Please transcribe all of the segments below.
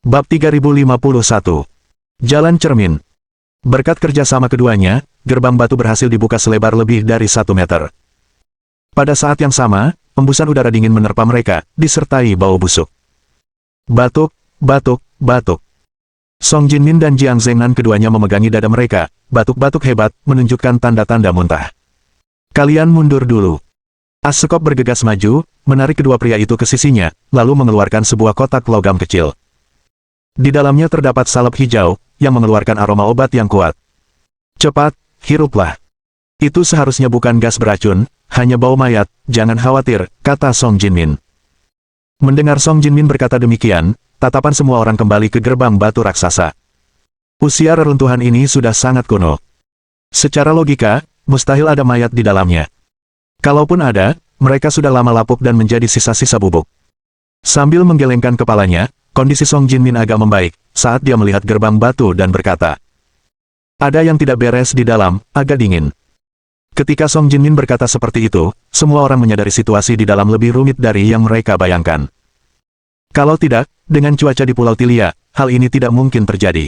Bab 3051. Jalan Cermin. Berkat kerjasama keduanya, gerbang batu berhasil dibuka selebar lebih dari 1 meter. Pada saat yang sama, embusan udara dingin menerpa mereka, disertai bau busuk. Batuk, batuk, batuk. Song Jinmin dan Jiang Zhengnan keduanya memegangi dada mereka, batuk-batuk hebat, menunjukkan tanda-tanda muntah. Kalian mundur dulu. Asekop bergegas maju, menarik kedua pria itu ke sisinya, lalu mengeluarkan sebuah kotak logam kecil. Di dalamnya terdapat salep hijau, yang mengeluarkan aroma obat yang kuat. Cepat, hiruplah. Itu seharusnya bukan gas beracun, hanya bau mayat, jangan khawatir, kata Song Jinmin. Mendengar Song Jinmin berkata demikian, tatapan semua orang kembali ke gerbang batu raksasa. Usia reruntuhan ini sudah sangat kuno. Secara logika, mustahil ada mayat di dalamnya. Kalaupun ada, mereka sudah lama lapuk dan menjadi sisa-sisa bubuk. Sambil menggelengkan kepalanya, kondisi Song Jinmin agak membaik, saat dia melihat gerbang batu dan berkata, "Ada yang tidak beres di dalam, agak dingin." Ketika Song Jinmin berkata seperti itu, semua orang menyadari situasi di dalam lebih rumit dari yang mereka bayangkan. Kalau tidak, dengan cuaca di Pulau Tilia, hal ini tidak mungkin terjadi.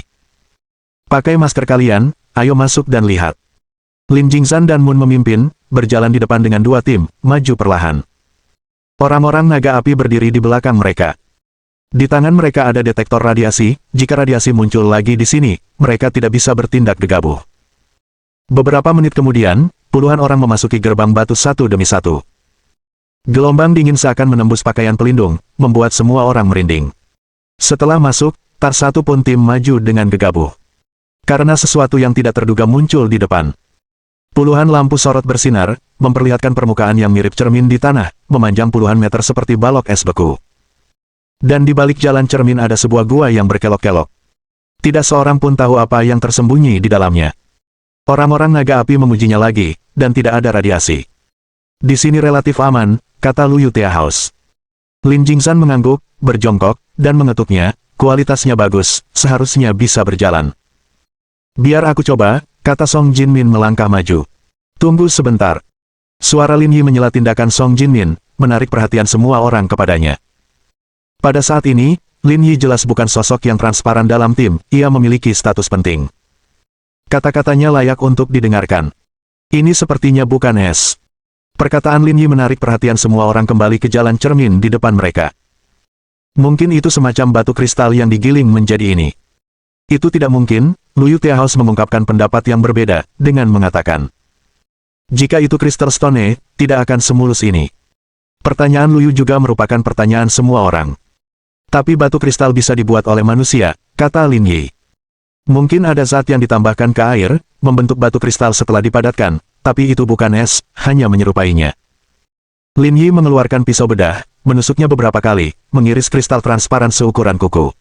Pakai masker kalian, ayo masuk dan lihat. Lin Jingzhan dan Moon memimpin, berjalan di depan dengan dua tim, maju perlahan. Orang-orang naga api berdiri di belakang mereka. Di tangan mereka ada detektor radiasi, jika radiasi muncul lagi di sini, mereka tidak bisa bertindak gegabah. Beberapa menit kemudian, puluhan orang memasuki gerbang batu satu demi satu. Gelombang dingin seakan menembus pakaian pelindung, membuat semua orang merinding. Setelah masuk, tak satu pun tim maju dengan gegabah. Karena sesuatu yang tidak terduga muncul di depan. Puluhan lampu sorot bersinar, memperlihatkan permukaan yang mirip cermin di tanah, memanjang puluhan meter seperti balok es beku. Dan di balik jalan cermin ada sebuah gua yang berkelok-kelok. Tidak seorang pun tahu apa yang tersembunyi di dalamnya. Orang-orang naga api mengujinya lagi, dan tidak ada radiasi. Di sini relatif aman, kata Lu Yutea House. Lin Jingzhan mengangguk, berjongkok, dan mengetuknya, kualitasnya bagus, seharusnya bisa berjalan. Biar aku coba, kata Song Jinmin melangkah maju. Tunggu sebentar. Suara Lin Yi menyela tindakan Song Jinmin, menarik perhatian semua orang kepadanya. Pada saat ini, Lin Yi jelas bukan sosok yang transparan dalam tim, ia memiliki status penting. Kata-katanya layak untuk didengarkan. Ini sepertinya bukan es. Perkataan Lin Yi menarik perhatian semua orang kembali ke jalan cermin di depan mereka. Mungkin itu semacam batu kristal yang digiling menjadi ini. Itu tidak mungkin, Lu Yutea House mengungkapkan pendapat yang berbeda, dengan mengatakan. Jika itu Crystal Stone, tidak akan semulus ini. Pertanyaan Lu Yu juga merupakan pertanyaan semua orang. Tapi batu kristal bisa dibuat oleh manusia, kata Lin Yi. Mungkin ada zat yang ditambahkan ke air, membentuk batu kristal setelah dipadatkan, tapi itu bukan es, hanya menyerupainya. Lin Yi mengeluarkan pisau bedah, menusuknya beberapa kali, mengiris kristal transparan seukuran kuku.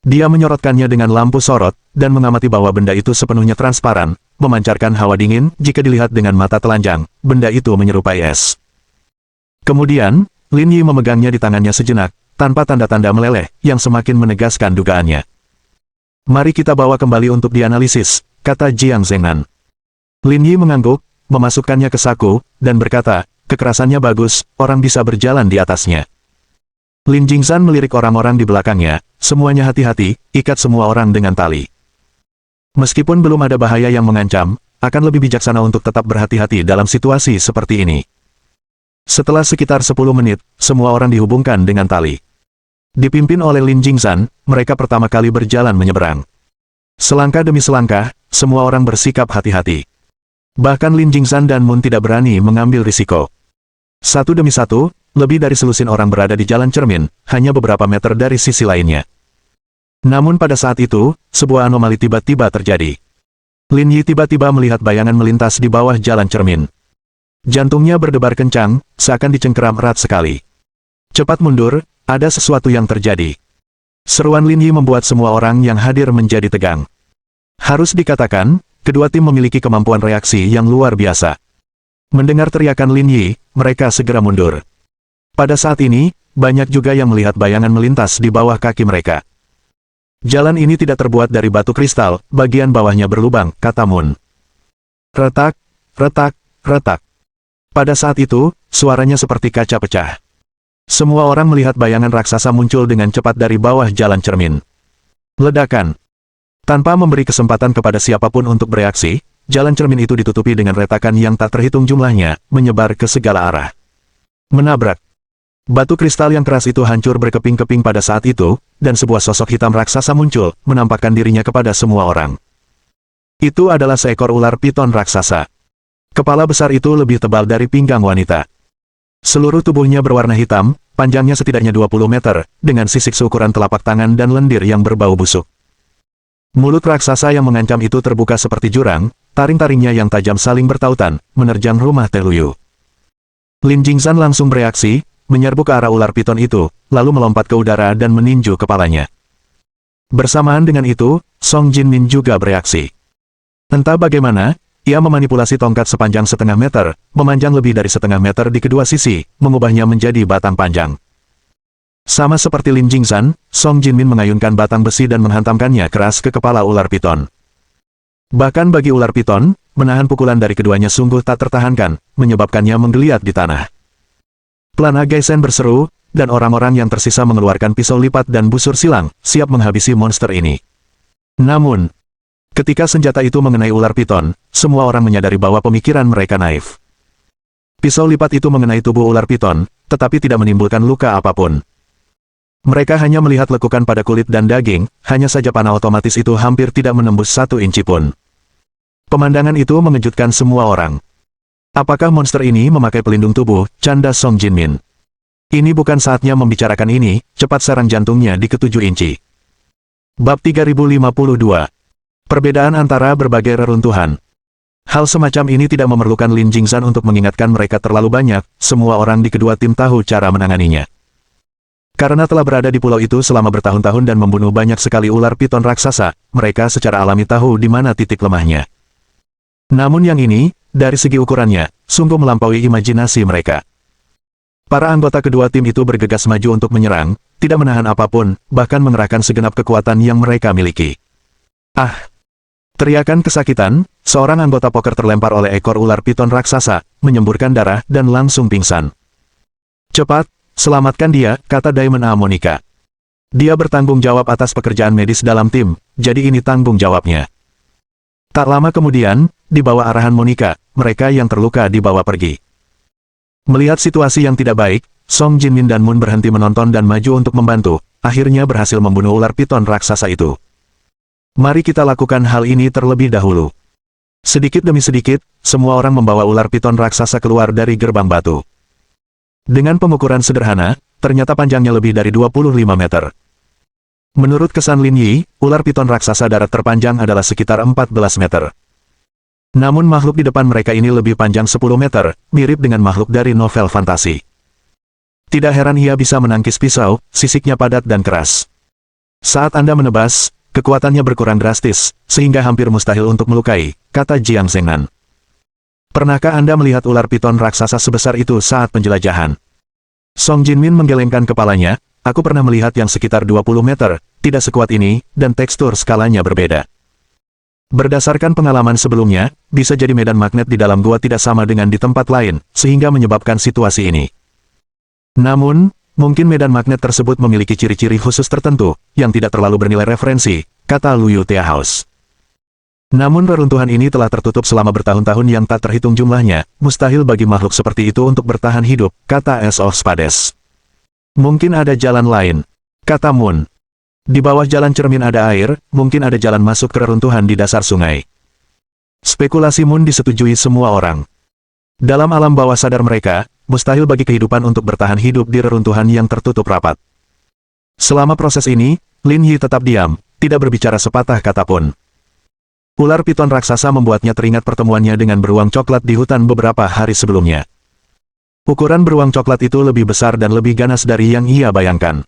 Dia menyorotkannya dengan lampu sorot, dan mengamati bahwa benda itu sepenuhnya transparan, memancarkan hawa dingin, jika dilihat dengan mata telanjang, benda itu menyerupai es. Kemudian, Lin Yi memegangnya di tangannya sejenak, tanpa tanda-tanda meleleh, yang semakin menegaskan dugaannya. Mari kita bawa kembali untuk dianalisis, kata Jiang Zhengnan. Lin Yi mengangguk, memasukkannya ke saku, dan berkata, kekerasannya bagus, orang bisa berjalan di atasnya. Lin Jingzhan melirik orang-orang di belakangnya, semuanya hati-hati, ikat semua orang dengan tali. Meskipun belum ada bahaya yang mengancam, akan lebih bijaksana untuk tetap berhati-hati dalam situasi seperti ini. Setelah sekitar 10 menit, semua orang dihubungkan dengan tali. Dipimpin oleh Lin Jingzhan, mereka pertama kali berjalan menyeberang. Selangkah demi selangkah, semua orang bersikap hati-hati. Bahkan Lin Jingzhan dan Moon tidak berani mengambil risiko. Satu demi satu, lebih dari selusin orang berada di jalan cermin, hanya beberapa meter dari sisi lainnya. Namun pada saat itu, sebuah anomali tiba-tiba terjadi. Lin Yi tiba-tiba melihat bayangan melintas di bawah jalan cermin. Jantungnya berdebar kencang, seakan dicengkeram erat sekali. Cepat mundur, ada sesuatu yang terjadi. Seruan Lin Yi membuat semua orang yang hadir menjadi tegang. Harus dikatakan, kedua tim memiliki kemampuan reaksi yang luar biasa. Mendengar teriakan Lin Yi, mereka segera mundur. Pada saat ini, banyak juga yang melihat bayangan melintas di bawah kaki mereka. Jalan ini tidak terbuat dari batu kristal, bagian bawahnya berlubang, kata Moon. Retak, retak, retak. Pada saat itu, suaranya seperti kaca pecah. Semua orang melihat bayangan raksasa muncul dengan cepat dari bawah jalan cermin. Ledakan. Tanpa memberi kesempatan kepada siapapun untuk bereaksi, jalan cermin itu ditutupi dengan retakan yang tak terhitung jumlahnya, menyebar ke segala arah. Menabrak. Batu kristal yang keras itu hancur berkeping-keping pada saat itu, dan sebuah sosok hitam raksasa muncul, menampakkan dirinya kepada semua orang. Itu adalah seekor ular piton raksasa. Kepala besar itu lebih tebal dari pinggang wanita. Seluruh tubuhnya berwarna hitam, panjangnya setidaknya 20 meter, dengan sisik seukuran telapak tangan dan lendir yang berbau busuk. Mulut raksasa yang mengancam itu terbuka seperti jurang, taring-taringnya yang tajam saling bertautan, menerjang rumah Teluyu. Lin Jingzhan langsung bereaksi, menyerbu ke arah ular piton itu, lalu melompat ke udara dan meninju kepalanya. Bersamaan dengan itu, Song Jinmin juga bereaksi. Entah bagaimana, ia memanipulasi tongkat sepanjang setengah meter, memanjang lebih dari setengah meter di kedua sisi, mengubahnya menjadi batang panjang. Sama seperti Lin Jingzhan, Song Jinmin mengayunkan batang besi dan menghantamkannya keras ke kepala ular piton. Bahkan bagi ular piton, menahan pukulan dari keduanya sungguh tak tertahankan, menyebabkannya menggeliat di tanah. Plana Gaisen berseru, dan orang-orang yang tersisa mengeluarkan pisau lipat dan busur silang, siap menghabisi monster ini. Namun, ketika senjata itu mengenai ular piton, semua orang menyadari bahwa pemikiran mereka naif. Pisau lipat itu mengenai tubuh ular piton, tetapi tidak menimbulkan luka apapun. Mereka hanya melihat lekukan pada kulit dan daging, hanya saja panah otomatis itu hampir tidak menembus 1 inci pun. Pemandangan itu mengejutkan semua orang. Apakah monster ini memakai pelindung tubuh, canda Song Jinmin. Ini bukan saatnya membicarakan ini, cepat serang jantungnya di ke-7 inci. Bab 3052. Perbedaan antara berbagai reruntuhan. Hal semacam ini tidak memerlukan Lin Jingzhan untuk mengingatkan mereka terlalu banyak, semua orang di kedua tim tahu cara menanganinya. Karena telah berada di pulau itu selama bertahun-tahun dan membunuh banyak sekali ular piton raksasa, mereka secara alami tahu di mana titik lemahnya. Namun yang ini, dari segi ukurannya, sungguh melampaui imajinasi mereka. Para anggota kedua tim itu bergegas maju untuk menyerang, tidak menahan apapun, bahkan mengerahkan segenap kekuatan yang mereka miliki. Ah! Teriakan kesakitan, seorang anggota poker terlempar oleh ekor ular piton raksasa, menyemburkan darah dan langsung pingsan. Cepat, selamatkan dia, kata Diamond A. Monica. Dia bertanggung jawab atas pekerjaan medis dalam tim, jadi ini tanggung jawabnya. Tak lama kemudian, di bawah arahan Monica, mereka yang terluka dibawa pergi. Melihat situasi yang tidak baik, Song Jinmin dan Moon berhenti menonton dan maju untuk membantu, akhirnya berhasil membunuh ular piton raksasa itu. Mari kita lakukan hal ini terlebih dahulu. Sedikit demi sedikit, semua orang membawa ular piton raksasa keluar dari gerbang batu. Dengan pengukuran sederhana, ternyata panjangnya lebih dari 25 meter. Menurut kesan Lin Yi, ular piton raksasa darat terpanjang adalah sekitar 14 meter. Namun makhluk di depan mereka ini lebih panjang 10 meter, mirip dengan makhluk dari novel fantasi. Tidak heran ia bisa menangkis pisau, sisiknya padat dan keras. Saat Anda menebas, kekuatannya berkurang drastis, sehingga hampir mustahil untuk melukai, kata Jiang Zhengnan. Pernahkah Anda melihat ular piton raksasa sebesar itu saat penjelajahan? Song Jinmin menggelengkan kepalanya. Aku pernah melihat yang sekitar 20 meter, tidak sekuat ini, dan tekstur skalanya berbeda. Berdasarkan pengalaman sebelumnya, bisa jadi medan magnet di dalam gua tidak sama dengan di tempat lain, sehingga menyebabkan situasi ini. Namun, mungkin medan magnet tersebut memiliki ciri-ciri khusus tertentu, yang tidak terlalu bernilai referensi, kata Luyu Teahaus. Namun reruntuhan ini telah tertutup selama bertahun-tahun yang tak terhitung jumlahnya, mustahil bagi makhluk seperti itu untuk bertahan hidup, kata S of Spades. Mungkin ada jalan lain, kata Moon. Di bawah jalan cermin ada air, mungkin ada jalan masuk ke reruntuhan di dasar sungai. Spekulasi Moon disetujui semua orang. Dalam alam bawah sadar mereka, mustahil bagi kehidupan untuk bertahan hidup di reruntuhan yang tertutup rapat. Selama proses ini, Lin Yi tetap diam, tidak berbicara sepatah kata pun. Ular piton raksasa membuatnya teringat pertemuannya dengan beruang coklat di hutan beberapa hari sebelumnya. Ukuran beruang coklat itu lebih besar dan lebih ganas dari yang ia bayangkan.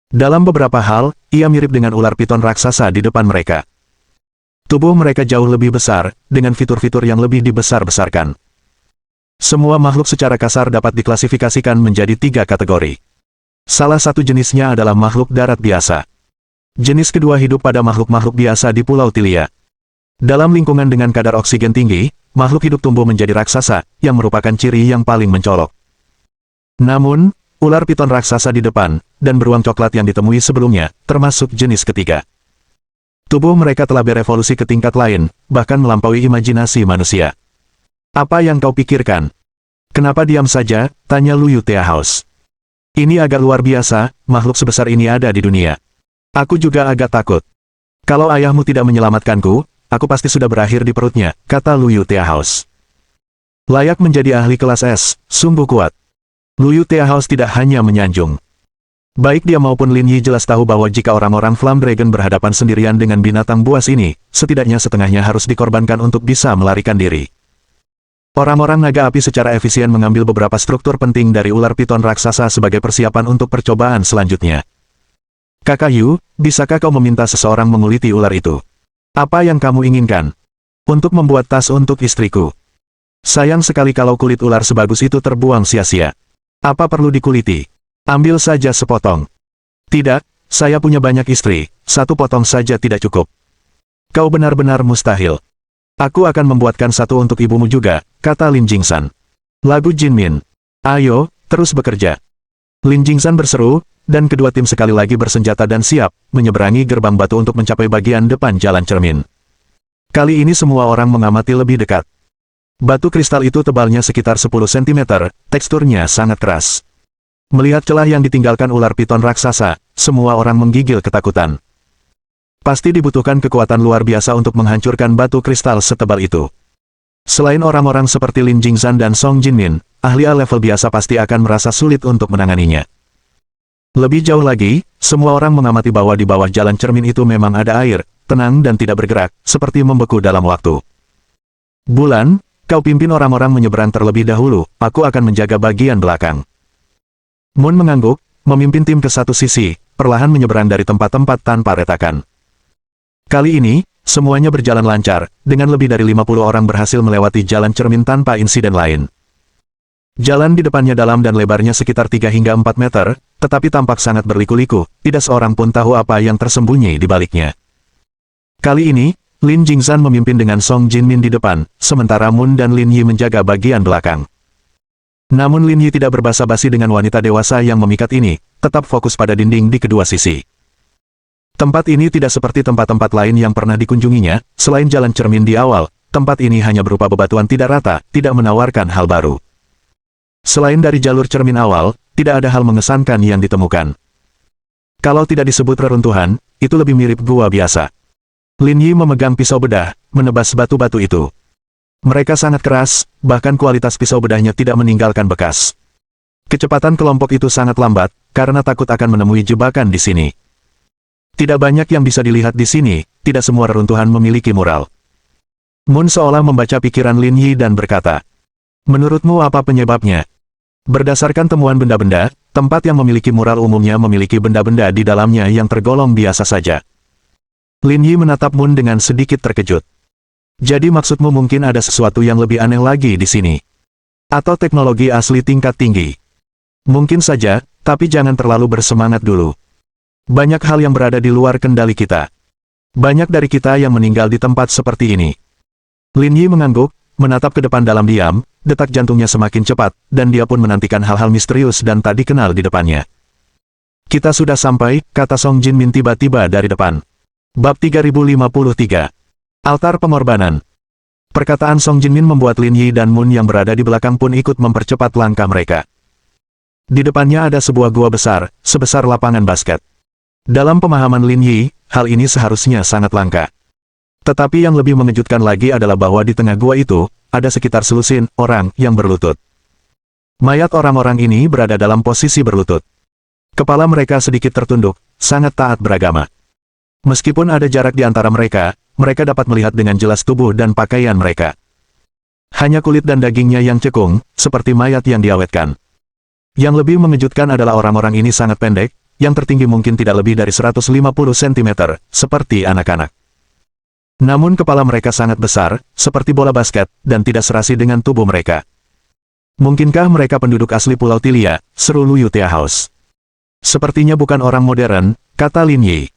Dalam beberapa hal, ia mirip dengan ular piton raksasa di depan mereka. Tubuh mereka jauh lebih besar, dengan fitur-fitur yang lebih dibesar-besarkan. Semua makhluk secara kasar dapat diklasifikasikan menjadi 3 kategori. Salah satu jenisnya adalah makhluk darat biasa. Jenis kedua hidup pada makhluk-makhluk biasa di Pulau Tilia. Dalam lingkungan dengan kadar oksigen tinggi, makhluk hidup tumbuh menjadi raksasa, yang merupakan ciri yang paling mencolok. Namun, ular piton raksasa di depan, dan beruang coklat yang ditemui sebelumnya, termasuk jenis ketiga. Tubuh mereka telah berevolusi ke tingkat lain, bahkan melampaui imajinasi manusia. Apa yang kau pikirkan? Kenapa diam saja? Tanya Lu Yutea House. Ini agak luar biasa, makhluk sebesar ini ada di dunia. Aku juga agak takut. Kalau ayahmu tidak menyelamatkanku, aku pasti sudah berakhir di perutnya, kata Lu Yutea House. Layak menjadi ahli kelas S, sungguh kuat. Lu Yutea House tidak hanya menyanjung. Baik dia maupun Lin Yi jelas tahu bahwa jika orang-orang Flame Dragon berhadapan sendirian dengan binatang buas ini, setidaknya setengahnya harus dikorbankan untuk bisa melarikan diri. Orang-orang naga api secara efisien mengambil beberapa struktur penting dari ular piton raksasa sebagai persiapan untuk percobaan selanjutnya. Kakak Yu, bisakah kau meminta seseorang menguliti ular itu? Apa yang kamu inginkan? Untuk membuat tas untuk istriku. Sayang sekali kalau kulit ular sebagus itu terbuang sia-sia. Apa perlu dikuliti? Ambil saja sepotong. Tidak, saya punya banyak istri, satu potong saja tidak cukup. Kau benar-benar mustahil. Aku akan membuatkan satu untuk ibumu juga, kata Lin Jingsan. Lagu Jinmin. Ayo, terus bekerja. Lin Jingsan berseru, dan kedua tim sekali lagi bersenjata dan siap, menyeberangi gerbang batu untuk mencapai bagian depan jalan cermin. Kali ini semua orang mengamati lebih dekat. Batu kristal itu tebalnya sekitar 10 cm, teksturnya sangat keras. Melihat celah yang ditinggalkan ular piton raksasa, semua orang menggigil ketakutan. Pasti dibutuhkan kekuatan luar biasa untuk menghancurkan batu kristal setebal itu. Selain orang-orang seperti Lin Jingzan dan Song Jinmin, ahli A level biasa pasti akan merasa sulit untuk menanganinya. Lebih jauh lagi, semua orang mengamati bahwa di bawah jalan cermin itu memang ada air, tenang dan tidak bergerak, seperti membeku dalam waktu. Bulan, kau pimpin orang-orang menyeberang terlebih dahulu, aku akan menjaga bagian belakang. Moon mengangguk, memimpin tim ke satu sisi, perlahan menyeberang dari tempat-tempat tanpa retakan. Kali ini, semuanya berjalan lancar, dengan lebih dari 50 orang berhasil melewati jalan cermin tanpa insiden lain. Jalan di depannya dalam dan lebarnya sekitar 3 hingga 4 meter, tetapi tampak sangat berliku-liku, tidak seorang pun tahu apa yang tersembunyi di baliknya. Kali ini, Lin Jingzan memimpin dengan Song Jinmin di depan, sementara Moon dan Lin Yi menjaga bagian belakang. Namun Lin Yi tidak berbasa-basi dengan wanita dewasa yang memikat ini, tetap fokus pada dinding di kedua sisi. Tempat ini tidak seperti tempat-tempat lain yang pernah dikunjunginya, selain jalan cermin di awal, tempat ini hanya berupa bebatuan tidak rata, tidak menawarkan hal baru. Selain dari jalur cermin awal, tidak ada hal mengesankan yang ditemukan. Kalau tidak disebut reruntuhan, itu lebih mirip gua biasa. Lin Yi memegang pisau bedah, menebas batu-batu itu. Mereka sangat keras, bahkan kualitas pisau bedahnya tidak meninggalkan bekas. Kecepatan kelompok itu sangat lambat, karena takut akan menemui jebakan di sini. Tidak banyak yang bisa dilihat di sini, tidak semua reruntuhan memiliki mural. Moon seolah membaca pikiran Lin Yi dan berkata, menurutmu apa penyebabnya? Berdasarkan temuan benda-benda, tempat yang memiliki mural umumnya memiliki benda-benda di dalamnya yang tergolong biasa saja. Lin Yi menatap Moon dengan sedikit terkejut. Jadi maksudmu mungkin ada sesuatu yang lebih aneh lagi di sini? Atau teknologi asli tingkat tinggi? Mungkin saja, tapi jangan terlalu bersemangat dulu. Banyak hal yang berada di luar kendali kita. Banyak dari kita yang meninggal di tempat seperti ini. Lin Yi mengangguk, menatap ke depan dalam diam, detak jantungnya semakin cepat, dan dia pun menantikan hal-hal misterius dan tak dikenal di depannya. Kita sudah sampai, kata Song Jinmin tiba-tiba dari depan. Bab 3053. Altar Pengorbanan. Perkataan Song Jinmin membuat Lin Yi dan Moon yang berada di belakang pun ikut mempercepat langkah mereka. Di depannya ada sebuah gua besar, sebesar lapangan basket. Dalam pemahaman Lin Yi, hal ini seharusnya sangat langka. Tetapi yang lebih mengejutkan lagi adalah bahwa di tengah gua itu, ada sekitar selusin orang yang berlutut. Mayat orang-orang ini berada dalam posisi berlutut. Kepala mereka sedikit tertunduk, sangat taat beragama. Meskipun ada jarak di antara mereka, mereka dapat melihat dengan jelas tubuh dan pakaian mereka. Hanya kulit dan dagingnya yang cekung, seperti mayat yang diawetkan. Yang lebih mengejutkan adalah orang-orang ini sangat pendek, yang tertinggi mungkin tidak lebih dari 150 cm, seperti anak-anak. Namun kepala mereka sangat besar, seperti bola basket, dan tidak serasi dengan tubuh mereka. Mungkinkah mereka penduduk asli Pulau Tilia, seru Lu Yutea House. Sepertinya bukan orang modern, kata Lin Yi.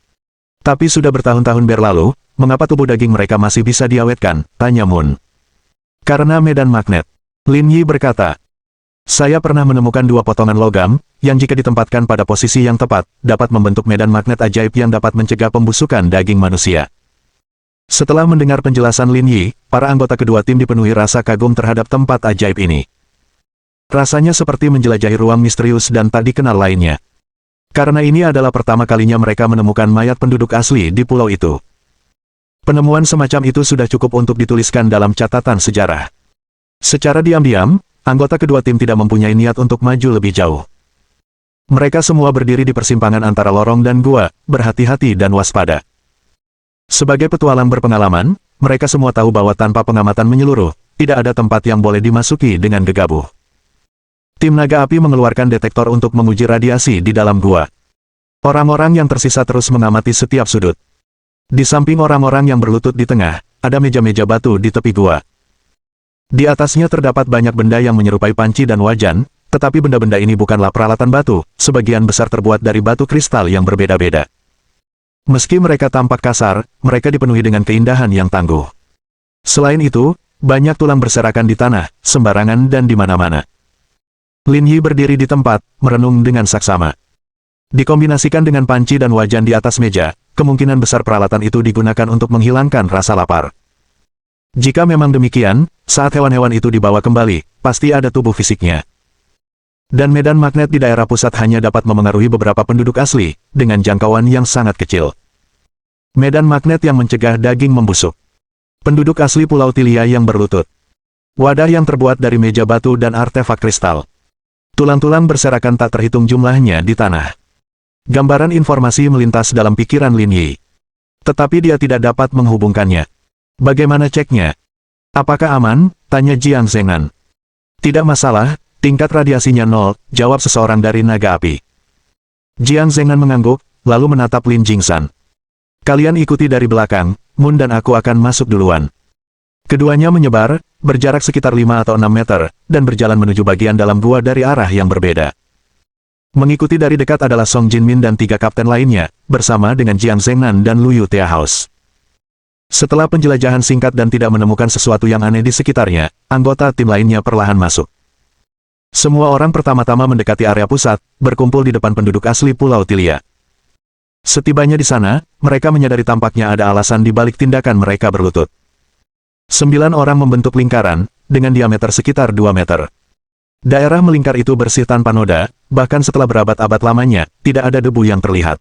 Tapi sudah bertahun-tahun berlalu, mengapa tubuh daging mereka masih bisa diawetkan, tanya Moon. Karena medan magnet. Lin Yi berkata. Saya pernah menemukan 2 potongan logam, yang jika ditempatkan pada posisi yang tepat, dapat membentuk medan magnet ajaib yang dapat mencegah pembusukan daging manusia. Setelah mendengar penjelasan Lin Yi, para anggota kedua tim dipenuhi rasa kagum terhadap tempat ajaib ini. Rasanya seperti menjelajahi ruang misterius dan tak dikenal lainnya. Karena ini adalah pertama kalinya mereka menemukan mayat penduduk asli di pulau itu. Penemuan semacam itu sudah cukup untuk dituliskan dalam catatan sejarah. Secara diam-diam, anggota kedua tim tidak mempunyai niat untuk maju lebih jauh. Mereka semua berdiri di persimpangan antara lorong dan gua, berhati-hati dan waspada. Sebagai petualang berpengalaman, mereka semua tahu bahwa tanpa pengamatan menyeluruh, tidak ada tempat yang boleh dimasuki dengan gegabah. Tim naga api mengeluarkan detektor untuk menguji radiasi di dalam gua. Orang-orang yang tersisa terus mengamati setiap sudut. Di samping orang-orang yang berlutut di tengah, ada meja-meja batu di tepi gua. Di atasnya terdapat banyak benda yang menyerupai panci dan wajan, tetapi benda-benda ini bukanlah peralatan batu, sebagian besar terbuat dari batu kristal yang berbeda-beda. Meski mereka tampak kasar, mereka dipenuhi dengan keindahan yang tangguh. Selain itu, banyak tulang berserakan di tanah, sembarangan dan di mana-mana. Lin Yi berdiri di tempat, merenung dengan saksama. Dikombinasikan dengan panci dan wajan di atas meja, kemungkinan besar peralatan itu digunakan untuk menghilangkan rasa lapar. Jika memang demikian, saat hewan-hewan itu dibawa kembali, pasti ada tubuh fisiknya. Dan medan magnet di daerah pusat hanya dapat memengaruhi beberapa penduduk asli, dengan jangkauan yang sangat kecil. Medan magnet yang mencegah daging membusuk. Penduduk asli Pulau Tilia yang berlutut. Wadah yang terbuat dari meja batu dan artefak kristal. Tulang-tulang berserakan tak terhitung jumlahnya di tanah. Gambaran informasi melintas dalam pikiran Lin Yi. Tetapi dia tidak dapat menghubungkannya. Bagaimana ceknya? Apakah aman? Tanya Jiang Zhengnan. Tidak masalah. Tingkat radiasinya 0, jawab seseorang dari naga api. Jiang Zhengnan mengangguk, lalu menatap Lin Jingsan. Kalian ikuti dari belakang, Mun dan aku akan masuk duluan. Keduanya menyebar, berjarak sekitar 5 atau 6 meter, dan berjalan menuju bagian dalam gua dari arah yang berbeda. Mengikuti dari dekat adalah Song Jinmin dan 3 kapten lainnya, bersama dengan Jiang Zhengnan dan Lu Yu Teahaus. Setelah penjelajahan singkat dan tidak menemukan sesuatu yang aneh di sekitarnya, anggota tim lainnya perlahan masuk. Semua orang pertama-tama mendekati area pusat, berkumpul di depan penduduk asli Pulau Tilia. Setibanya di sana, mereka menyadari tampaknya ada alasan di balik tindakan mereka berlutut. 9 orang membentuk lingkaran, dengan diameter sekitar 2 meter. Daerah melingkar itu bersih tanpa noda, bahkan setelah berabad-abad lamanya, tidak ada debu yang terlihat.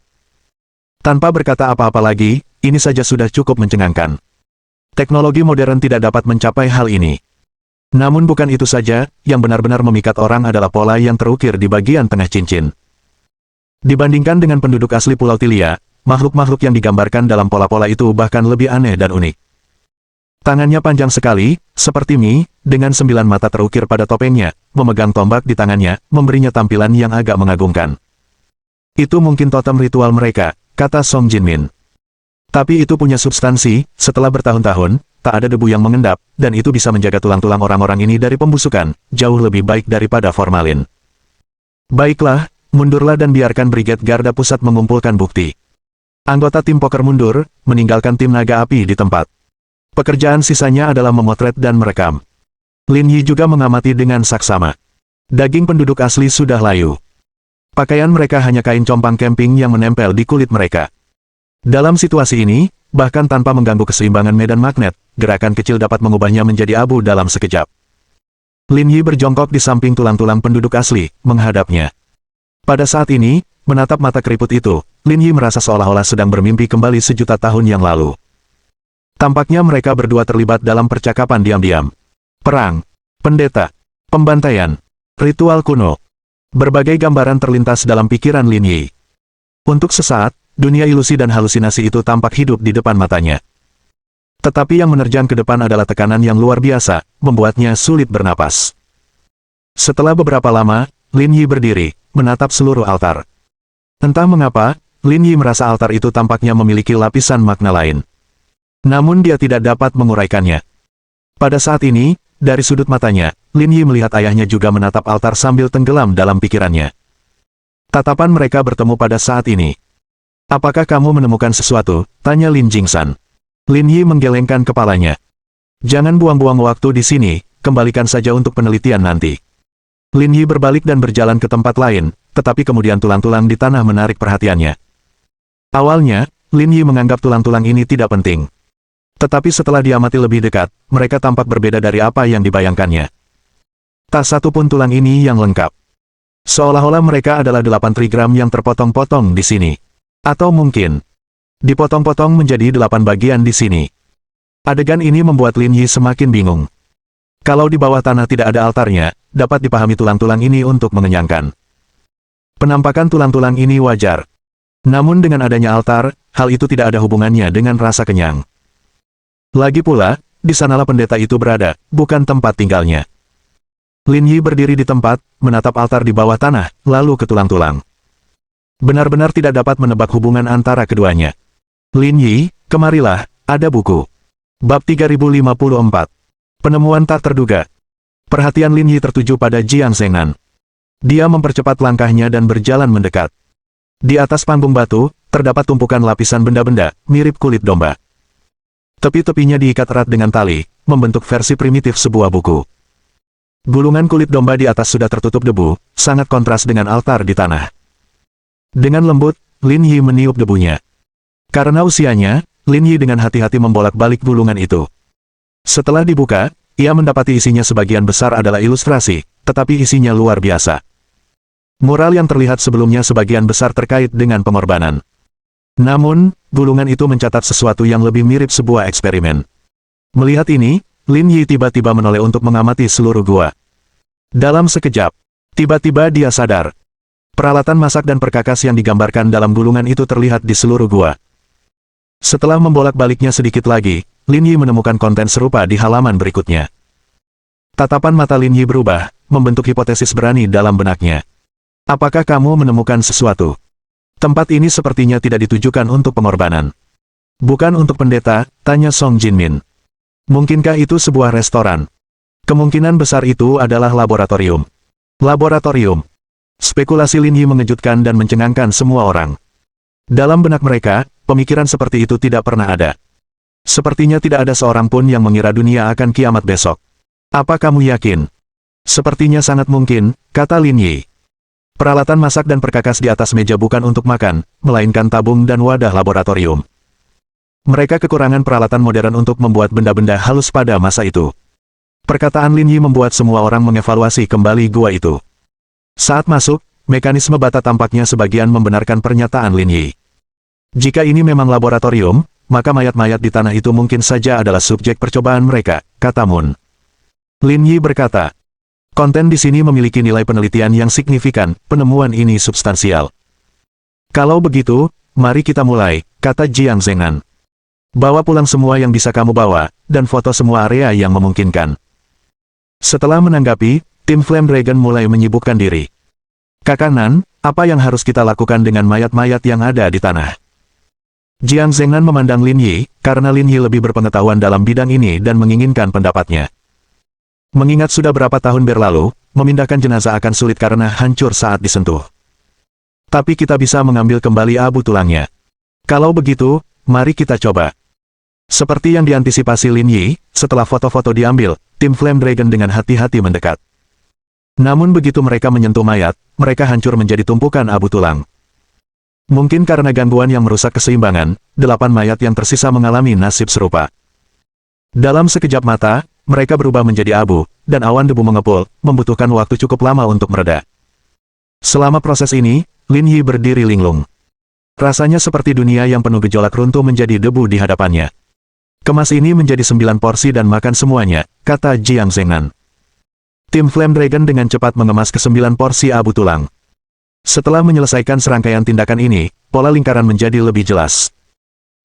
Tanpa berkata apa-apa lagi, ini saja sudah cukup mencengangkan. Teknologi modern tidak dapat mencapai hal ini. Namun bukan itu saja, yang benar-benar memikat orang adalah pola yang terukir di bagian tengah cincin. Dibandingkan dengan penduduk asli Pulau Tilia, makhluk-makhluk yang digambarkan dalam pola-pola itu bahkan lebih aneh dan unik. Tangannya panjang sekali, seperti mie, dengan 9 mata terukir pada topengnya, memegang tombak di tangannya, memberinya tampilan yang agak mengagumkan. Itu mungkin totem ritual mereka, kata Song Jinmin. Tapi itu punya substansi, setelah bertahun-tahun, tak ada debu yang mengendap, dan itu bisa menjaga tulang-tulang orang-orang ini dari pembusukan, jauh lebih baik daripada formalin. Baiklah, mundurlah dan biarkan Brigade Garda Pusat mengumpulkan bukti. Anggota tim poker mundur, meninggalkan tim naga api di tempat. Pekerjaan sisanya adalah memotret dan merekam. Lin Yi juga mengamati dengan saksama. Daging penduduk asli sudah layu. Pakaian mereka hanya kain compang camping yang menempel di kulit mereka. Dalam situasi ini, bahkan tanpa mengganggu keseimbangan medan magnet, gerakan kecil dapat mengubahnya menjadi abu dalam sekejap. Lin Yi berjongkok di samping tulang-tulang penduduk asli, menghadapnya. Pada saat ini, menatap mata keriput itu, Lin Yi merasa seolah-olah sedang bermimpi kembali sejuta tahun yang lalu. Tampaknya mereka berdua terlibat dalam percakapan diam-diam. Perang, pendeta, pembantaian, ritual kuno. Berbagai gambaran terlintas dalam pikiran Lin Yi. Untuk sesaat, dunia ilusi dan halusinasi itu tampak hidup di depan matanya. Tetapi yang menerjang ke depan adalah tekanan yang luar biasa, membuatnya sulit bernapas. Setelah beberapa lama, Lin Yi berdiri, menatap seluruh altar. Entah mengapa, Lin Yi merasa altar itu tampaknya memiliki lapisan makna lain. Namun dia tidak dapat menguraikannya. Pada saat ini, dari sudut matanya, Lin Yi melihat ayahnya juga menatap altar sambil tenggelam dalam pikirannya. Tatapan mereka bertemu pada saat ini. Apakah kamu menemukan sesuatu? Tanya Lin Jingsan. Lin Yi menggelengkan kepalanya. Jangan buang-buang waktu di sini, kembalikan saja untuk penelitian nanti. Lin Yi berbalik dan berjalan ke tempat lain, tetapi kemudian tulang-tulang di tanah menarik perhatiannya. Awalnya, Lin Yi menganggap tulang-tulang ini tidak penting. Tetapi setelah diamati lebih dekat, mereka tampak berbeda dari apa yang dibayangkannya. Tak satu pun tulang ini yang lengkap. Seolah-olah mereka adalah 8 trigram yang terpotong-potong di sini. Atau mungkin, dipotong-potong menjadi 8 bagian di sini. Adegan ini membuat Lin Yi semakin bingung. Kalau di bawah tanah tidak ada altarnya, dapat dipahami tulang-tulang ini untuk mengenyangkan. Penampakan tulang-tulang ini wajar. Namun dengan adanya altar, hal itu tidak ada hubungannya dengan rasa kenyang. Lagi pula, di sanalah pendeta itu berada, bukan tempat tinggalnya. Lin Yi berdiri di tempat, menatap altar di bawah tanah, lalu ke tulang-tulang. Benar-benar tidak dapat menebak hubungan antara keduanya. Lin Yi, kemarilah, ada buku. Bab 3054. Penemuan tak terduga. Perhatian Lin Yi tertuju pada Jiang Zhengnan. Dia mempercepat langkahnya dan berjalan mendekat. Di atas panggung batu, terdapat tumpukan lapisan benda-benda, mirip kulit domba. Tepi-tepinya diikat erat dengan tali, membentuk versi primitif sebuah buku. Gulungan kulit domba di atas sudah tertutup debu, sangat kontras dengan altar di tanah. Dengan lembut, Lin Yi meniup debunya. Karena usianya, Lin Yi dengan hati-hati membolak-balik gulungan itu. Setelah dibuka, ia mendapati isinya sebagian besar adalah ilustrasi, tetapi isinya luar biasa. Mural yang terlihat sebelumnya sebagian besar terkait dengan pengorbanan. Namun, gulungan itu mencatat sesuatu yang lebih mirip sebuah eksperimen. Melihat ini, Lin Yi tiba-tiba menoleh untuk mengamati seluruh gua. Dalam sekejap, tiba-tiba dia sadar. Peralatan masak dan perkakas yang digambarkan dalam gulungan itu terlihat di seluruh gua. Setelah membolak-baliknya sedikit lagi, Lin Yi menemukan konten serupa di halaman berikutnya. Tatapan mata Lin Yi berubah, membentuk hipotesis berani dalam benaknya. Apakah kamu menemukan sesuatu? Tempat ini sepertinya tidak ditujukan untuk pengorbanan. Bukan untuk pendeta, tanya Song Jinmin. Mungkinkah itu sebuah restoran? Kemungkinan besar itu adalah laboratorium. Laboratorium. Spekulasi Lin Yi mengejutkan dan mencengangkan semua orang. Dalam benak mereka, pemikiran seperti itu tidak pernah ada. Sepertinya tidak ada seorang pun yang mengira dunia akan kiamat besok. Apa kamu yakin? Sepertinya sangat mungkin, kata Lin Yi. Peralatan masak dan perkakas di atas meja bukan untuk makan, melainkan tabung dan wadah laboratorium. Mereka kekurangan peralatan modern untuk membuat benda-benda halus pada masa itu. Perkataan Lin Yi membuat semua orang mengevaluasi kembali gua itu. Saat masuk, mekanisme bata tampaknya sebagian membenarkan pernyataan Lin Yi. Jika ini memang laboratorium, maka mayat-mayat di tanah itu mungkin saja adalah subjek percobaan mereka, kata Moon. Lin Yi berkata, konten di sini memiliki nilai penelitian yang signifikan, penemuan ini substansial. Kalau begitu, mari kita mulai, kata Jiang Zhengnan. Bawa pulang semua yang bisa kamu bawa, dan foto semua area yang memungkinkan. Setelah menanggapi, tim Flame Dragon mulai menyibukkan diri. Kakak Nan, apa yang harus kita lakukan dengan mayat-mayat yang ada di tanah? Jiang Zhengnan memandang Lin Yi, karena Lin Yi lebih berpengetahuan dalam bidang ini dan menginginkan pendapatnya. Mengingat sudah berapa tahun berlalu, memindahkan jenazah akan sulit karena hancur saat disentuh. Tapi kita bisa mengambil kembali abu tulangnya. Kalau begitu, mari kita coba. Seperti yang diantisipasi Lin Yi, setelah foto-foto diambil, tim Flame Dragon dengan hati-hati mendekat. Namun begitu mereka menyentuh mayat, mereka hancur menjadi tumpukan abu tulang. Mungkin karena gangguan yang merusak keseimbangan, 8 mayat yang tersisa mengalami nasib serupa. Dalam sekejap mata, mereka berubah menjadi abu, dan awan debu mengepul, membutuhkan waktu cukup lama untuk mereda. Selama proses ini, Lin Yi berdiri linglung. Rasanya seperti dunia yang penuh gejolak runtuh menjadi debu di hadapannya. Kemas ini menjadi 9 porsi dan makan semuanya, kata Jiang Zhengnan. Tim Flame Dragon dengan cepat mengemas ke 9 porsi abu tulang. Setelah menyelesaikan serangkaian tindakan ini, pola lingkaran menjadi lebih jelas.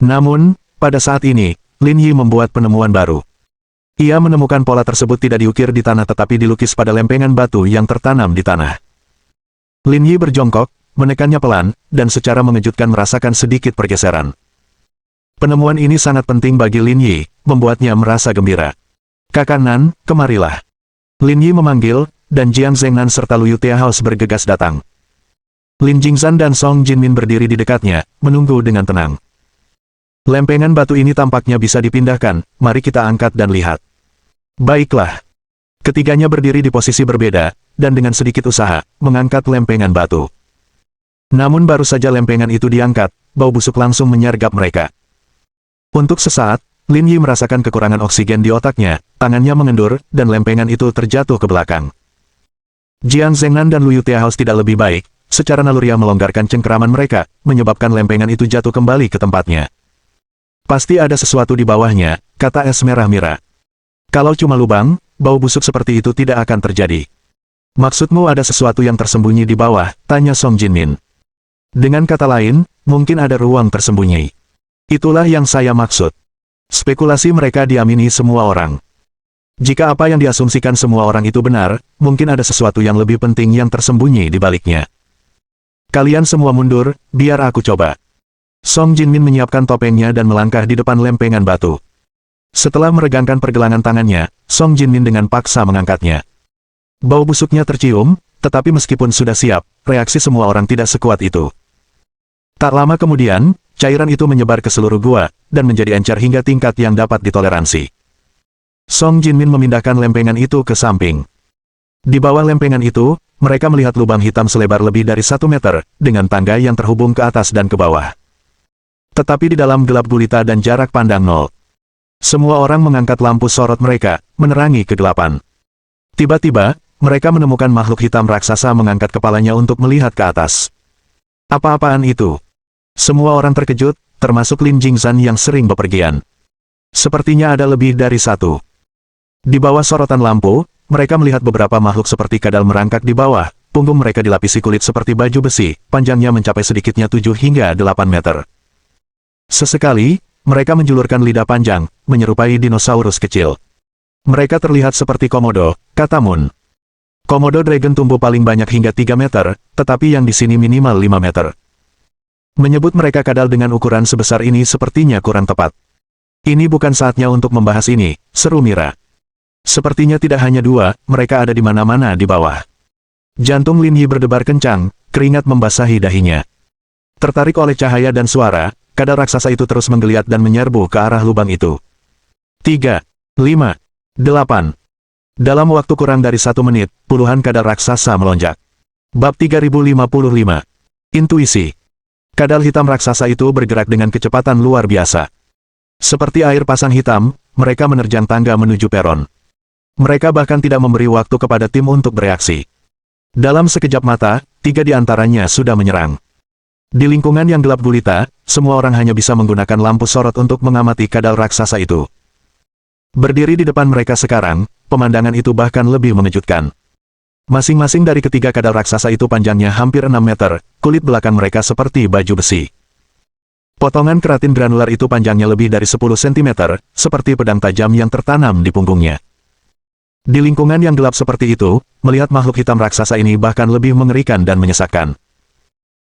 Namun, pada saat ini, Lin Yi membuat penemuan baru. Ia menemukan pola tersebut tidak diukir di tanah tetapi dilukis pada lempengan batu yang tertanam di tanah. Lin Yi berjongkok, menekannya pelan, dan secara mengejutkan merasakan sedikit pergeseran. Penemuan ini sangat penting bagi Lin Yi, membuatnya merasa gembira. Kakak Nan, kemarilah. Lin Yi memanggil, dan Jiang Zhengnan serta Liu Tiahaos bergegas datang. Lin Jingzhan dan Song Jinmin berdiri di dekatnya, menunggu dengan tenang. Lempengan batu ini tampaknya bisa dipindahkan, mari kita angkat dan lihat. Baiklah. Ketiganya berdiri di posisi berbeda, dan dengan sedikit usaha, mengangkat lempengan batu. Namun baru saja lempengan itu diangkat, bau busuk langsung menyergap mereka. Untuk sesaat, Lin Yi merasakan kekurangan oksigen di otaknya, tangannya mengendur, dan lempengan itu terjatuh ke belakang. Jiang Zhengnan dan Lu Yutiahaus tidak lebih baik, secara naluriah melonggarkan cengkeraman mereka, menyebabkan lempengan itu jatuh kembali ke tempatnya. Pasti ada sesuatu di bawahnya, kata Es Merah-Mira. Kalau cuma lubang, bau busuk seperti itu tidak akan terjadi. Maksudmu ada sesuatu yang tersembunyi di bawah, tanya Song Jinmin. Dengan kata lain, mungkin ada ruang tersembunyi. Itulah yang saya maksud. Spekulasi mereka diamini semua orang. Jika apa yang diasumsikan semua orang itu benar, mungkin ada sesuatu yang lebih penting yang tersembunyi di baliknya. Kalian semua mundur, biar aku coba. Song Jinmin menyiapkan topengnya dan melangkah di depan lempengan batu. Setelah meregangkan pergelangan tangannya, Song Jinmin dengan paksa mengangkatnya. Bau busuknya tercium, tetapi meskipun sudah siap, reaksi semua orang tidak sekuat itu. Tak lama kemudian, cairan itu menyebar ke seluruh gua, dan menjadi encer hingga tingkat yang dapat ditoleransi. Song Jinmin memindahkan lempengan itu ke samping. Di bawah lempengan itu, mereka melihat lubang hitam selebar lebih dari 1 meter, dengan tangga yang terhubung ke atas dan ke bawah. Tetapi di dalam gelap gulita dan jarak pandang nol. Semua orang mengangkat lampu sorot mereka, menerangi kegelapan. Tiba-tiba, mereka menemukan makhluk hitam raksasa mengangkat kepalanya untuk melihat ke atas. Apa-apaan itu? Semua orang terkejut, termasuk Lin Jingzhan yang sering bepergian. Sepertinya ada lebih dari satu. Di bawah sorotan lampu, mereka melihat beberapa makhluk seperti kadal merangkak di bawah, punggung mereka dilapisi kulit seperti baju besi, panjangnya mencapai sedikitnya 7 hingga 8 meter. Sesekali, mereka menjulurkan lidah panjang, menyerupai dinosaurus kecil. Mereka terlihat seperti komodo, kata Moon. Komodo dragon tumbuh paling banyak hingga 3 meter, tetapi yang di sini minimal 5 meter. Menyebut mereka kadal dengan ukuran sebesar ini sepertinya kurang tepat. Ini bukan saatnya untuk membahas ini, seru Mira. Sepertinya tidak hanya dua, mereka ada di mana-mana di bawah. Jantung Lin Yi berdebar kencang, keringat membasahi dahinya. Tertarik oleh cahaya dan suara, kadal raksasa itu terus menggeliat dan menyerbu ke arah lubang itu. 3, 5, 8. Dalam waktu kurang dari 1 menit, puluhan kadal raksasa melonjak. Bab 3055. Intuisi. Kadal hitam raksasa itu bergerak dengan kecepatan luar biasa. Seperti air pasang hitam, mereka menerjang tangga menuju peron. Mereka bahkan tidak memberi waktu kepada tim untuk bereaksi. Dalam sekejap mata, 3 di antaranya sudah menyerang. Di lingkungan yang gelap gulita, semua orang hanya bisa menggunakan lampu sorot untuk mengamati kadal raksasa itu. Berdiri di depan mereka sekarang, pemandangan itu bahkan lebih mengejutkan. Masing-masing dari ketiga kadal raksasa itu panjangnya hampir 6 meter, kulit belakang mereka seperti baju besi. Potongan keratin granular itu panjangnya lebih dari 10 cm, seperti pedang tajam yang tertanam di punggungnya. Di lingkungan yang gelap seperti itu, melihat makhluk hitam raksasa ini bahkan lebih mengerikan dan menyesakkan.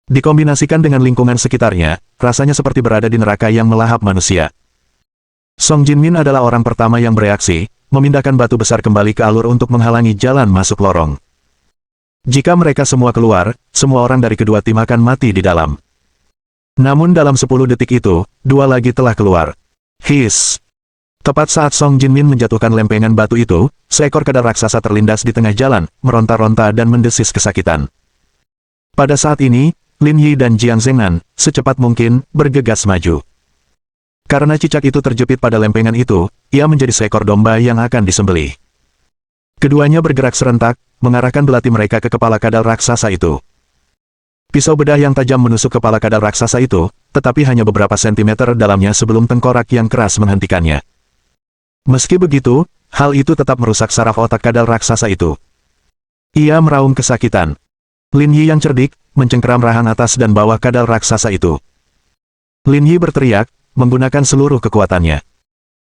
Dikombinasikan dengan lingkungan sekitarnya, rasanya seperti berada di neraka yang melahap manusia. Song Jinmin adalah orang pertama yang bereaksi, memindahkan batu besar kembali ke alur untuk menghalangi jalan masuk lorong. Jika mereka semua keluar, semua orang dari kedua tim akan mati di dalam. Namun dalam 10 detik itu, 2 lagi telah keluar. Hiss! Tepat saat Song Jinmin menjatuhkan lempengan batu itu, seekor kadal raksasa terlindas di tengah jalan, meronta-ronta dan mendesis kesakitan. Pada saat ini, Lin Yi dan Jiang Zhengnan, secepat mungkin, bergegas maju. Karena cicak itu terjepit pada lempengan itu, ia menjadi seekor domba yang akan disembelih. Keduanya bergerak serentak, mengarahkan belati mereka ke kepala kadal raksasa itu. Pisau bedah yang tajam menusuk kepala kadal raksasa itu, tetapi hanya beberapa sentimeter dalamnya sebelum tengkorak yang keras menghentikannya. Meski begitu, hal itu tetap merusak saraf otak kadal raksasa itu. Ia meraung kesakitan. Lin Yi yang cerdik, mencengkeram rahang atas dan bawah kadal raksasa itu. Lin Yi berteriak, menggunakan seluruh kekuatannya.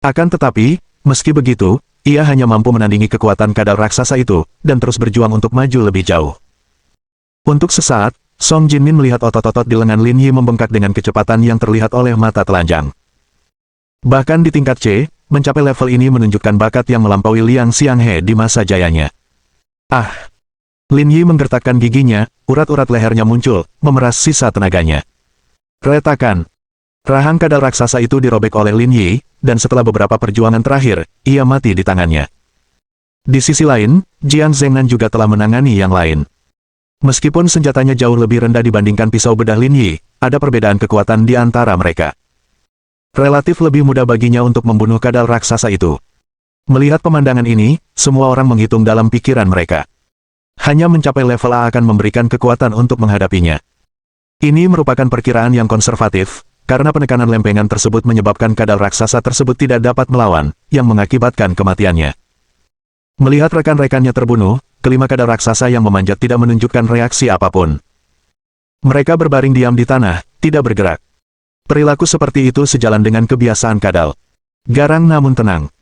Akan tetapi, meski begitu, ia hanya mampu menandingi kekuatan kadal raksasa itu, dan terus berjuang untuk maju lebih jauh. Untuk sesaat, Song Jinmin melihat otot-otot di lengan Lin Yi membengkak dengan kecepatan yang terlihat oleh mata telanjang. Bahkan di tingkat C, mencapai level ini menunjukkan bakat yang melampaui Liang Xianghe di masa jayanya. Ah! Lin Yi menggertakkan giginya, urat-urat lehernya muncul, memeras sisa tenaganya. Retakan! Rahang kadal raksasa itu dirobek oleh Lin Yi, dan setelah beberapa perjuangan terakhir, ia mati di tangannya. Di sisi lain, Jiang Zhengnan juga telah menangani yang lain. Meskipun senjatanya jauh lebih rendah dibandingkan pisau bedah Lin Yi, ada perbedaan kekuatan di antara mereka. Relatif lebih mudah baginya untuk membunuh kadal raksasa itu. Melihat pemandangan ini, semua orang menghitung dalam pikiran mereka. Hanya mencapai level A akan memberikan kekuatan untuk menghadapinya. Ini merupakan perkiraan yang konservatif, karena penekanan lempengan tersebut menyebabkan kadal raksasa tersebut tidak dapat melawan, yang mengakibatkan kematiannya. Melihat rekan-rekannya terbunuh, kelima kadal raksasa yang memanjat tidak menunjukkan reaksi apapun. Mereka berbaring diam di tanah, tidak bergerak. Perilaku seperti itu sejalan dengan kebiasaan kadal. Garang namun tenang.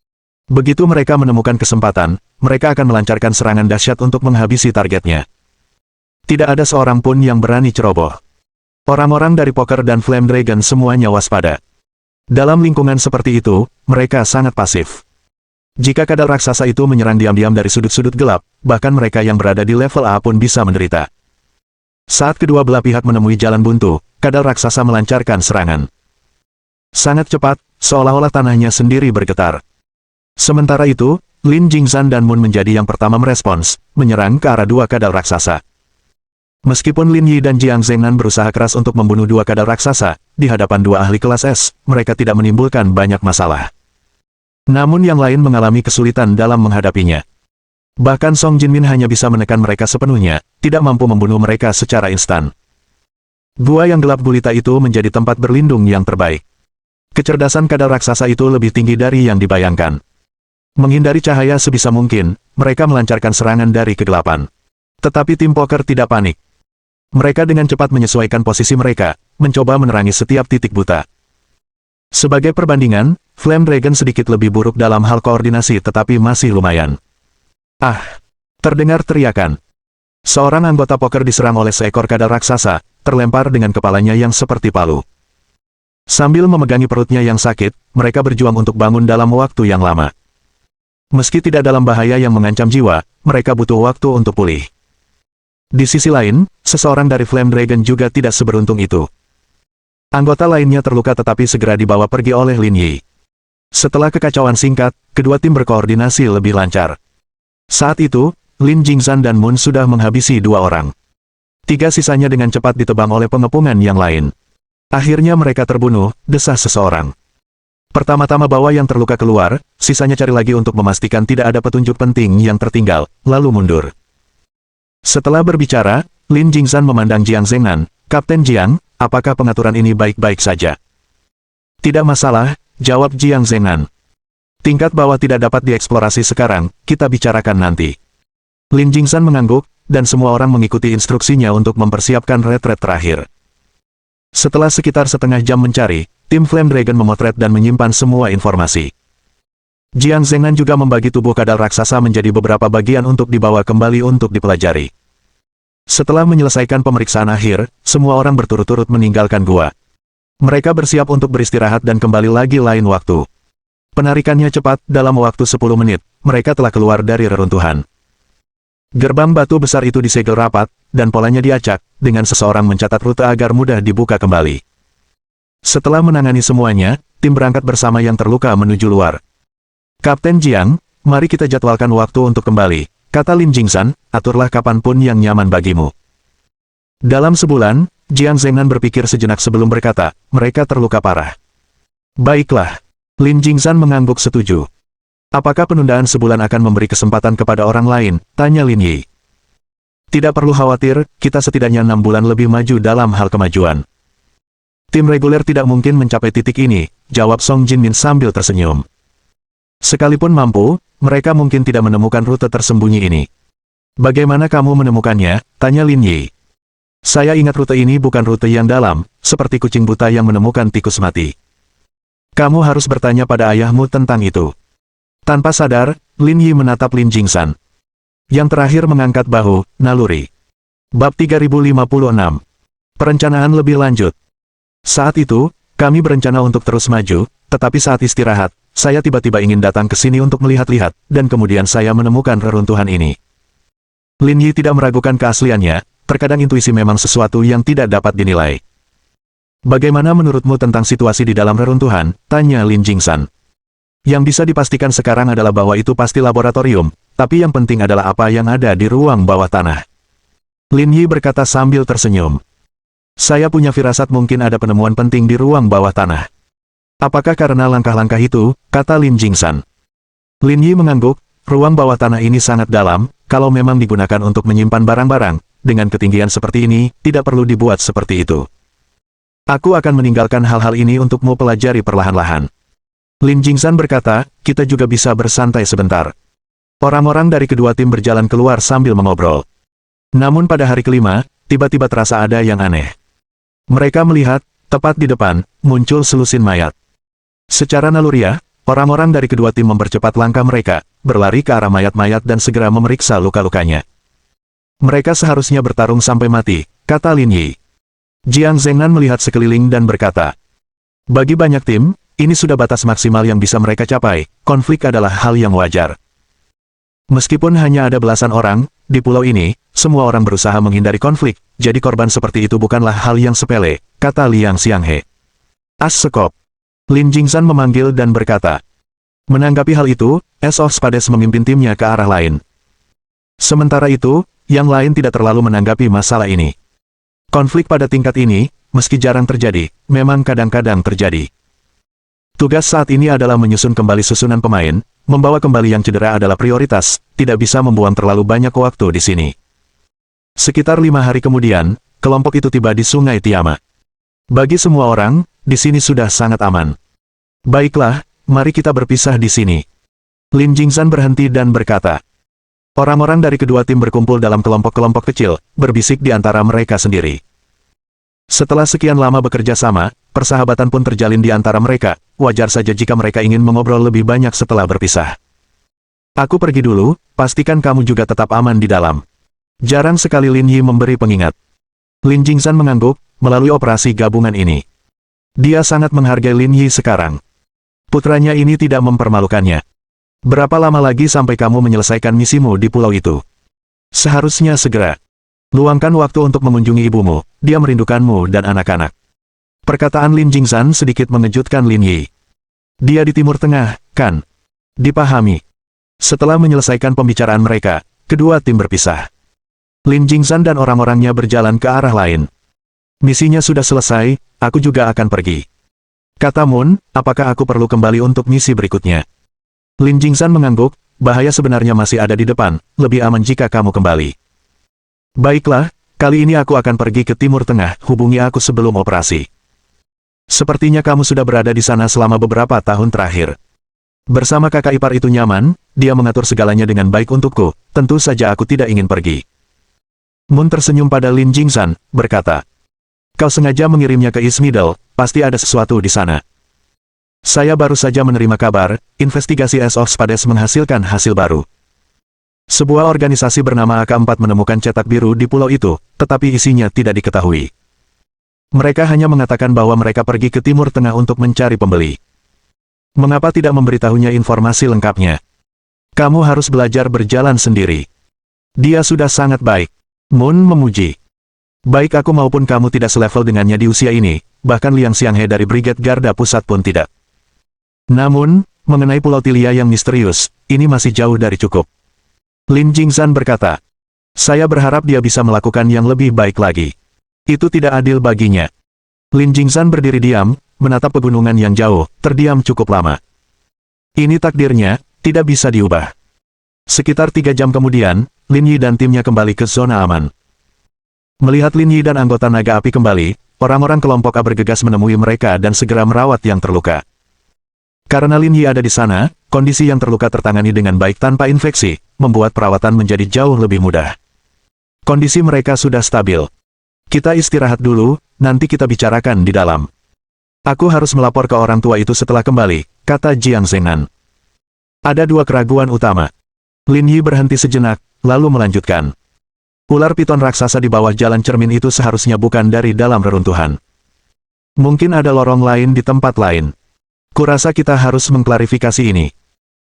Begitu mereka menemukan kesempatan, mereka akan melancarkan serangan dahsyat untuk menghabisi targetnya. Tidak ada seorang pun yang berani ceroboh. Orang-orang dari Poker dan Flame Dragon semuanya waspada. Dalam lingkungan seperti itu, mereka sangat pasif. Jika kadal raksasa itu menyerang diam-diam dari sudut-sudut gelap, bahkan mereka yang berada di level A pun bisa menderita. Saat kedua belah pihak menemui jalan buntu, kadal raksasa melancarkan serangan. Sangat cepat, seolah-olah tanahnya sendiri bergetar. Sementara itu, Lin Jingzhan dan Moon menjadi yang pertama merespons, menyerang ke arah dua kadal raksasa. Meskipun Lin Yi dan Jiang Zhengnan berusaha keras untuk membunuh dua kadal raksasa, di hadapan dua ahli kelas S, mereka tidak menimbulkan banyak masalah. Namun yang lain mengalami kesulitan dalam menghadapinya. Bahkan Song Jinmin hanya bisa menekan mereka sepenuhnya, tidak mampu membunuh mereka secara instan. Gua yang gelap gulita itu menjadi tempat berlindung yang terbaik. Kecerdasan kadal raksasa itu lebih tinggi dari yang dibayangkan. Menghindari cahaya sebisa mungkin, mereka melancarkan serangan dari kegelapan. Tetapi tim Poker tidak panik. Mereka dengan cepat menyesuaikan posisi mereka, mencoba menerangi setiap titik buta. Sebagai perbandingan, Flame Dragon sedikit lebih buruk dalam hal koordinasi tetapi masih lumayan. Ah! Terdengar teriakan. Seorang anggota Poker diserang oleh seekor kadal raksasa, terlempar dengan kepalanya yang seperti palu. Sambil memegangi perutnya yang sakit, mereka berjuang untuk bangun dalam waktu yang lama. Meski tidak dalam bahaya yang mengancam jiwa, mereka butuh waktu untuk pulih. Di sisi lain, seseorang dari Flame Dragon juga tidak seberuntung itu. Anggota lainnya terluka tetapi segera dibawa pergi oleh Lin Yi. Setelah kekacauan singkat, kedua tim berkoordinasi lebih lancar. Saat itu, Lin Jingzhan dan Moon sudah menghabisi dua orang. Tiga sisanya dengan cepat ditebang oleh pengepungan yang lain. Akhirnya mereka terbunuh, desah seseorang. Pertama-tama bawa yang terluka keluar, sisanya cari lagi untuk memastikan tidak ada petunjuk penting yang tertinggal, lalu mundur. Setelah berbicara, Lin Jingzhan memandang Jiang Zhengnan, Kapten Jiang, apakah pengaturan ini baik-baik saja? Tidak masalah, jawab Jiang Zhengnan. Tingkat bawah tidak dapat dieksplorasi sekarang, kita bicarakan nanti. Lin Jingzhan mengangguk, dan semua orang mengikuti instruksinya untuk mempersiapkan retret terakhir. Setelah sekitar setengah jam mencari, tim Flame Dragon memotret dan menyimpan semua informasi. Jiang Zhengnan juga membagi tubuh kadal raksasa menjadi beberapa bagian untuk dibawa kembali untuk dipelajari. Setelah menyelesaikan pemeriksaan akhir, semua orang berturut-turut meninggalkan gua. Mereka bersiap untuk beristirahat dan kembali lagi lain waktu. Penarikannya cepat, dalam waktu 10 menit, mereka telah keluar dari reruntuhan. Gerbang batu besar itu disegel rapat, dan polanya diacak, dengan seseorang mencatat rute agar mudah dibuka kembali. Setelah menangani semuanya, tim berangkat bersama yang terluka menuju luar. Kapten Jiang, mari kita jadwalkan waktu untuk kembali, kata Lin Jingzhan, aturlah kapanpun yang nyaman bagimu. Dalam sebulan, Jiang Zhengnan berpikir sejenak sebelum berkata, mereka terluka parah. Baiklah. Lin Jingzhan mengangguk setuju. Apakah penundaan sebulan akan memberi kesempatan kepada orang lain? Tanya Lin Yi. Tidak perlu khawatir, kita setidaknya 6 bulan lebih maju dalam hal kemajuan. Tim reguler tidak mungkin mencapai titik ini, jawab Song Jinmin sambil tersenyum. Sekalipun mampu, mereka mungkin tidak menemukan rute tersembunyi ini. Bagaimana kamu menemukannya? Tanya Lin Yi. Saya ingat rute ini bukan rute yang dalam, seperti kucing buta yang menemukan tikus mati. Kamu harus bertanya pada ayahmu tentang itu. Tanpa sadar, Lin Yi menatap Lin Jingzhan. Yang terakhir mengangkat bahu, naluri. Bab 3056. Perencanaan lebih lanjut. Saat itu, kami berencana untuk terus maju, tetapi saat istirahat, saya tiba-tiba ingin datang ke sini untuk melihat-lihat, dan kemudian saya menemukan reruntuhan ini. Lin Yi tidak meragukan keasliannya, terkadang intuisi memang sesuatu yang tidak dapat dinilai. Bagaimana menurutmu tentang situasi di dalam reruntuhan? Tanya Lin Jingzhan. Yang bisa dipastikan sekarang adalah bahwa itu pasti laboratorium, tapi yang penting adalah apa yang ada di ruang bawah tanah. Lin Yi berkata sambil tersenyum. Saya punya firasat mungkin ada penemuan penting di ruang bawah tanah. Apakah karena langkah-langkah itu, kata Lin Jingsan. Lin Yi mengangguk, ruang bawah tanah ini sangat dalam, kalau memang digunakan untuk menyimpan barang-barang, dengan ketinggian seperti ini, tidak perlu dibuat seperti itu. Aku akan meninggalkan hal-hal ini untukmu pelajari perlahan-lahan. Lin Jingsan berkata, kita juga bisa bersantai sebentar. Orang-orang dari kedua tim berjalan keluar sambil mengobrol. Namun pada hari kelima, tiba-tiba terasa ada yang aneh. Mereka melihat, tepat di depan, muncul selusin mayat. Secara naluriah, orang-orang dari kedua tim mempercepat langkah mereka, berlari ke arah mayat-mayat dan segera memeriksa luka-lukanya. Mereka seharusnya bertarung sampai mati, kata Lin Yi. Jiang Zhengnan melihat sekeliling dan berkata, bagi banyak tim, ini sudah batas maksimal yang bisa mereka capai, konflik adalah hal yang wajar. Meskipun hanya ada belasan orang, di pulau ini, semua orang berusaha menghindari konflik, jadi korban seperti itu bukanlah hal yang sepele, kata Liang Xianghe. As sekop. Lin Jingsan memanggil dan berkata. Menanggapi hal itu, Ace of Spades memimpin timnya ke arah lain. Sementara itu, yang lain tidak terlalu menanggapi masalah ini. Konflik pada tingkat ini, meski jarang terjadi, memang kadang-kadang terjadi. Tugas saat ini adalah menyusun kembali susunan pemain, membawa kembali yang cedera adalah prioritas, tidak bisa membuang terlalu banyak waktu di sini. Sekitar 5 hari kemudian, kelompok itu tiba di Sungai Tiama. Bagi semua orang, di sini sudah sangat aman. Baiklah, mari kita berpisah di sini. Lin Jingsan berhenti dan berkata. Orang-orang dari kedua tim berkumpul dalam kelompok-kelompok kecil, berbisik di antara mereka sendiri. Setelah sekian lama bekerja sama, persahabatan pun terjalin di antara mereka, wajar saja jika mereka ingin mengobrol lebih banyak setelah berpisah. Aku pergi dulu, pastikan kamu juga tetap aman di dalam. Jarang sekali Lin Yi memberi pengingat. Lin Jingsan mengangguk, melalui operasi gabungan ini. Dia sangat menghargai Lin Yi sekarang. Putranya ini tidak mempermalukannya. Berapa lama lagi sampai kamu menyelesaikan misimu di pulau itu? Seharusnya segera. Luangkan waktu untuk mengunjungi ibumu, dia merindukanmu dan anak-anak. Perkataan Lin Jingsan sedikit mengejutkan Lin Yi. Dia di Timur Tengah, kan? Dipahami. Setelah menyelesaikan pembicaraan mereka, kedua tim berpisah. Lin Jingsan dan orang-orangnya berjalan ke arah lain. Misinya sudah selesai, aku juga akan pergi. Kata Moon, apakah aku perlu kembali untuk misi berikutnya? Lin Jingsan mengangguk, bahaya sebenarnya masih ada di depan, lebih aman jika kamu kembali. Baiklah, kali ini aku akan pergi ke Timur Tengah, hubungi aku sebelum operasi. Sepertinya kamu sudah berada di sana selama beberapa tahun terakhir. Bersama kakak ipar itu nyaman, dia mengatur segalanya dengan baik untukku, tentu saja aku tidak ingin pergi. Moon tersenyum pada Lin Jingsan, berkata, kau sengaja mengirimnya ke East Middle, pasti ada sesuatu di sana. Saya baru saja menerima kabar, investigasi Ace of Spades menghasilkan hasil baru. Sebuah organisasi bernama AK-4 menemukan cetak biru di pulau itu, tetapi isinya tidak diketahui. Mereka hanya mengatakan bahwa mereka pergi ke Timur Tengah untuk mencari pembeli. Mengapa tidak memberitahunya informasi lengkapnya? Kamu harus belajar berjalan sendiri. Dia sudah sangat baik. Moon memuji. Baik aku maupun kamu tidak selevel dengannya di usia ini, bahkan Liang Xianghe dari Brigade Garda Pusat pun tidak. Namun, mengenai Pulau Tilia yang misterius, ini masih jauh dari cukup. Lin Jingsan berkata, saya berharap dia bisa melakukan yang lebih baik lagi. Itu tidak adil baginya. Lin Jingsan berdiri diam, menatap pegunungan yang jauh, terdiam cukup lama. Ini takdirnya, tidak bisa diubah. Sekitar 3 jam kemudian, Lin Yi dan timnya kembali ke zona aman. Melihat Lin Yi dan anggota naga api kembali, orang-orang kelompok A bergegas menemui mereka dan segera merawat yang terluka. Karena Lin Yi ada di sana, kondisi yang terluka tertangani dengan baik tanpa infeksi, membuat perawatan menjadi jauh lebih mudah. Kondisi mereka sudah stabil. Kita istirahat dulu, nanti kita bicarakan di dalam. Aku harus melapor ke orang tua itu setelah kembali, kata Jiang Zhengnan. Ada 2 keraguan utama. Lin Yi berhenti sejenak, lalu melanjutkan. Ular piton raksasa di bawah jalan cermin itu seharusnya bukan dari dalam reruntuhan. Mungkin ada lorong lain di tempat lain. Kurasa kita harus mengklarifikasi ini.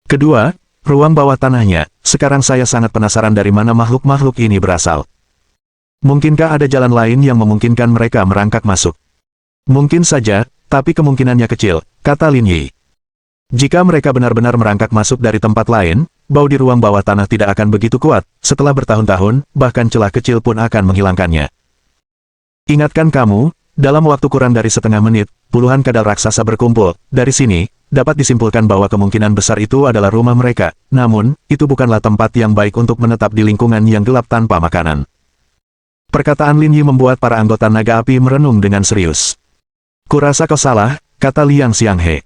Kedua, ruang bawah tanahnya, sekarang saya sangat penasaran dari mana makhluk-makhluk ini berasal. Mungkinkah ada jalan lain yang memungkinkan mereka merangkak masuk? Mungkin saja, tapi kemungkinannya kecil, kata Lin Yi. Jika mereka benar-benar merangkak masuk dari tempat lain, bau di ruang bawah tanah tidak akan begitu kuat, setelah bertahun-tahun, bahkan celah kecil pun akan menghilangkannya. Ingatkan kamu, dalam waktu kurang dari setengah menit, puluhan kadal raksasa berkumpul. Dari sini, dapat disimpulkan bahwa kemungkinan besar itu adalah rumah mereka. Namun, itu bukanlah tempat yang baik untuk menetap di lingkungan yang gelap tanpa makanan. Perkataan Lin Yi membuat para anggota naga api merenung dengan serius. Kurasa kau salah, kata Liang Xianghe.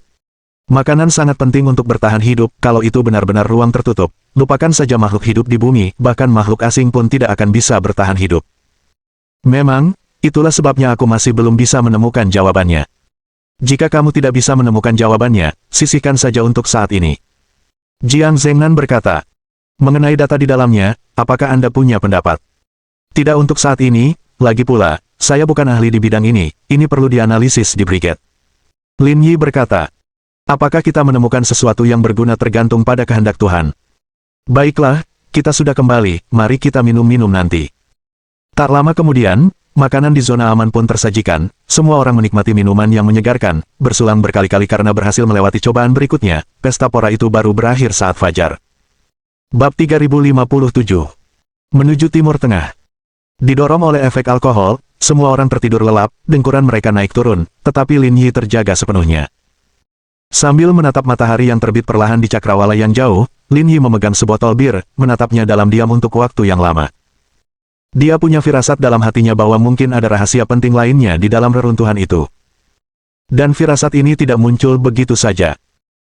Makanan sangat penting untuk bertahan hidup. Kalau itu benar-benar ruang tertutup, lupakan saja makhluk hidup di bumi, bahkan makhluk asing pun tidak akan bisa bertahan hidup. Memang, itulah sebabnya aku masih belum bisa menemukan jawabannya. Jika kamu tidak bisa menemukan jawabannya, sisihkan saja untuk saat ini. Jiang Zhengnan berkata. Mengenai data di dalamnya, apakah Anda punya pendapat? Tidak untuk saat ini, lagi pula, saya bukan ahli di bidang ini perlu dianalisis di brigade. Lin Yi berkata. Apakah kita menemukan sesuatu yang berguna tergantung pada kehendak Tuhan? Baiklah, kita sudah kembali, mari kita minum-minum nanti. Tak lama kemudian, makanan di zona aman pun tersajikan, semua orang menikmati minuman yang menyegarkan, bersulang berkali-kali karena berhasil melewati cobaan berikutnya, pesta pora itu baru berakhir saat fajar. Bab 3057. Menuju Timur Tengah. Didorong oleh efek alkohol, semua orang tertidur lelap, dengkuran mereka naik turun, tetapi Lin Yi terjaga sepenuhnya. Sambil menatap matahari yang terbit perlahan di cakrawala yang jauh, Lin Yi memegang sebotol bir, menatapnya dalam diam untuk waktu yang lama. Dia punya firasat dalam hatinya bahwa mungkin ada rahasia penting lainnya di dalam reruntuhan itu. Dan firasat ini tidak muncul begitu saja.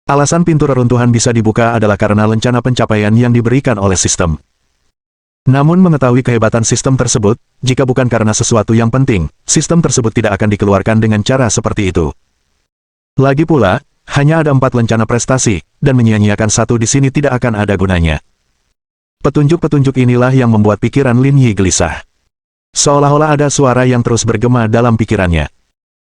Alasan pintu reruntuhan bisa dibuka adalah karena lencana pencapaian yang diberikan oleh sistem. Namun mengetahui kehebatan sistem tersebut, jika bukan karena sesuatu yang penting, sistem tersebut tidak akan dikeluarkan dengan cara seperti itu. Lagi pula, hanya ada 4 lencana prestasi, dan menyia-nyiakan satu di sini tidak akan ada gunanya. Petunjuk-petunjuk inilah yang membuat pikiran Lin Yi gelisah. Seolah-olah ada suara yang terus bergema dalam pikirannya.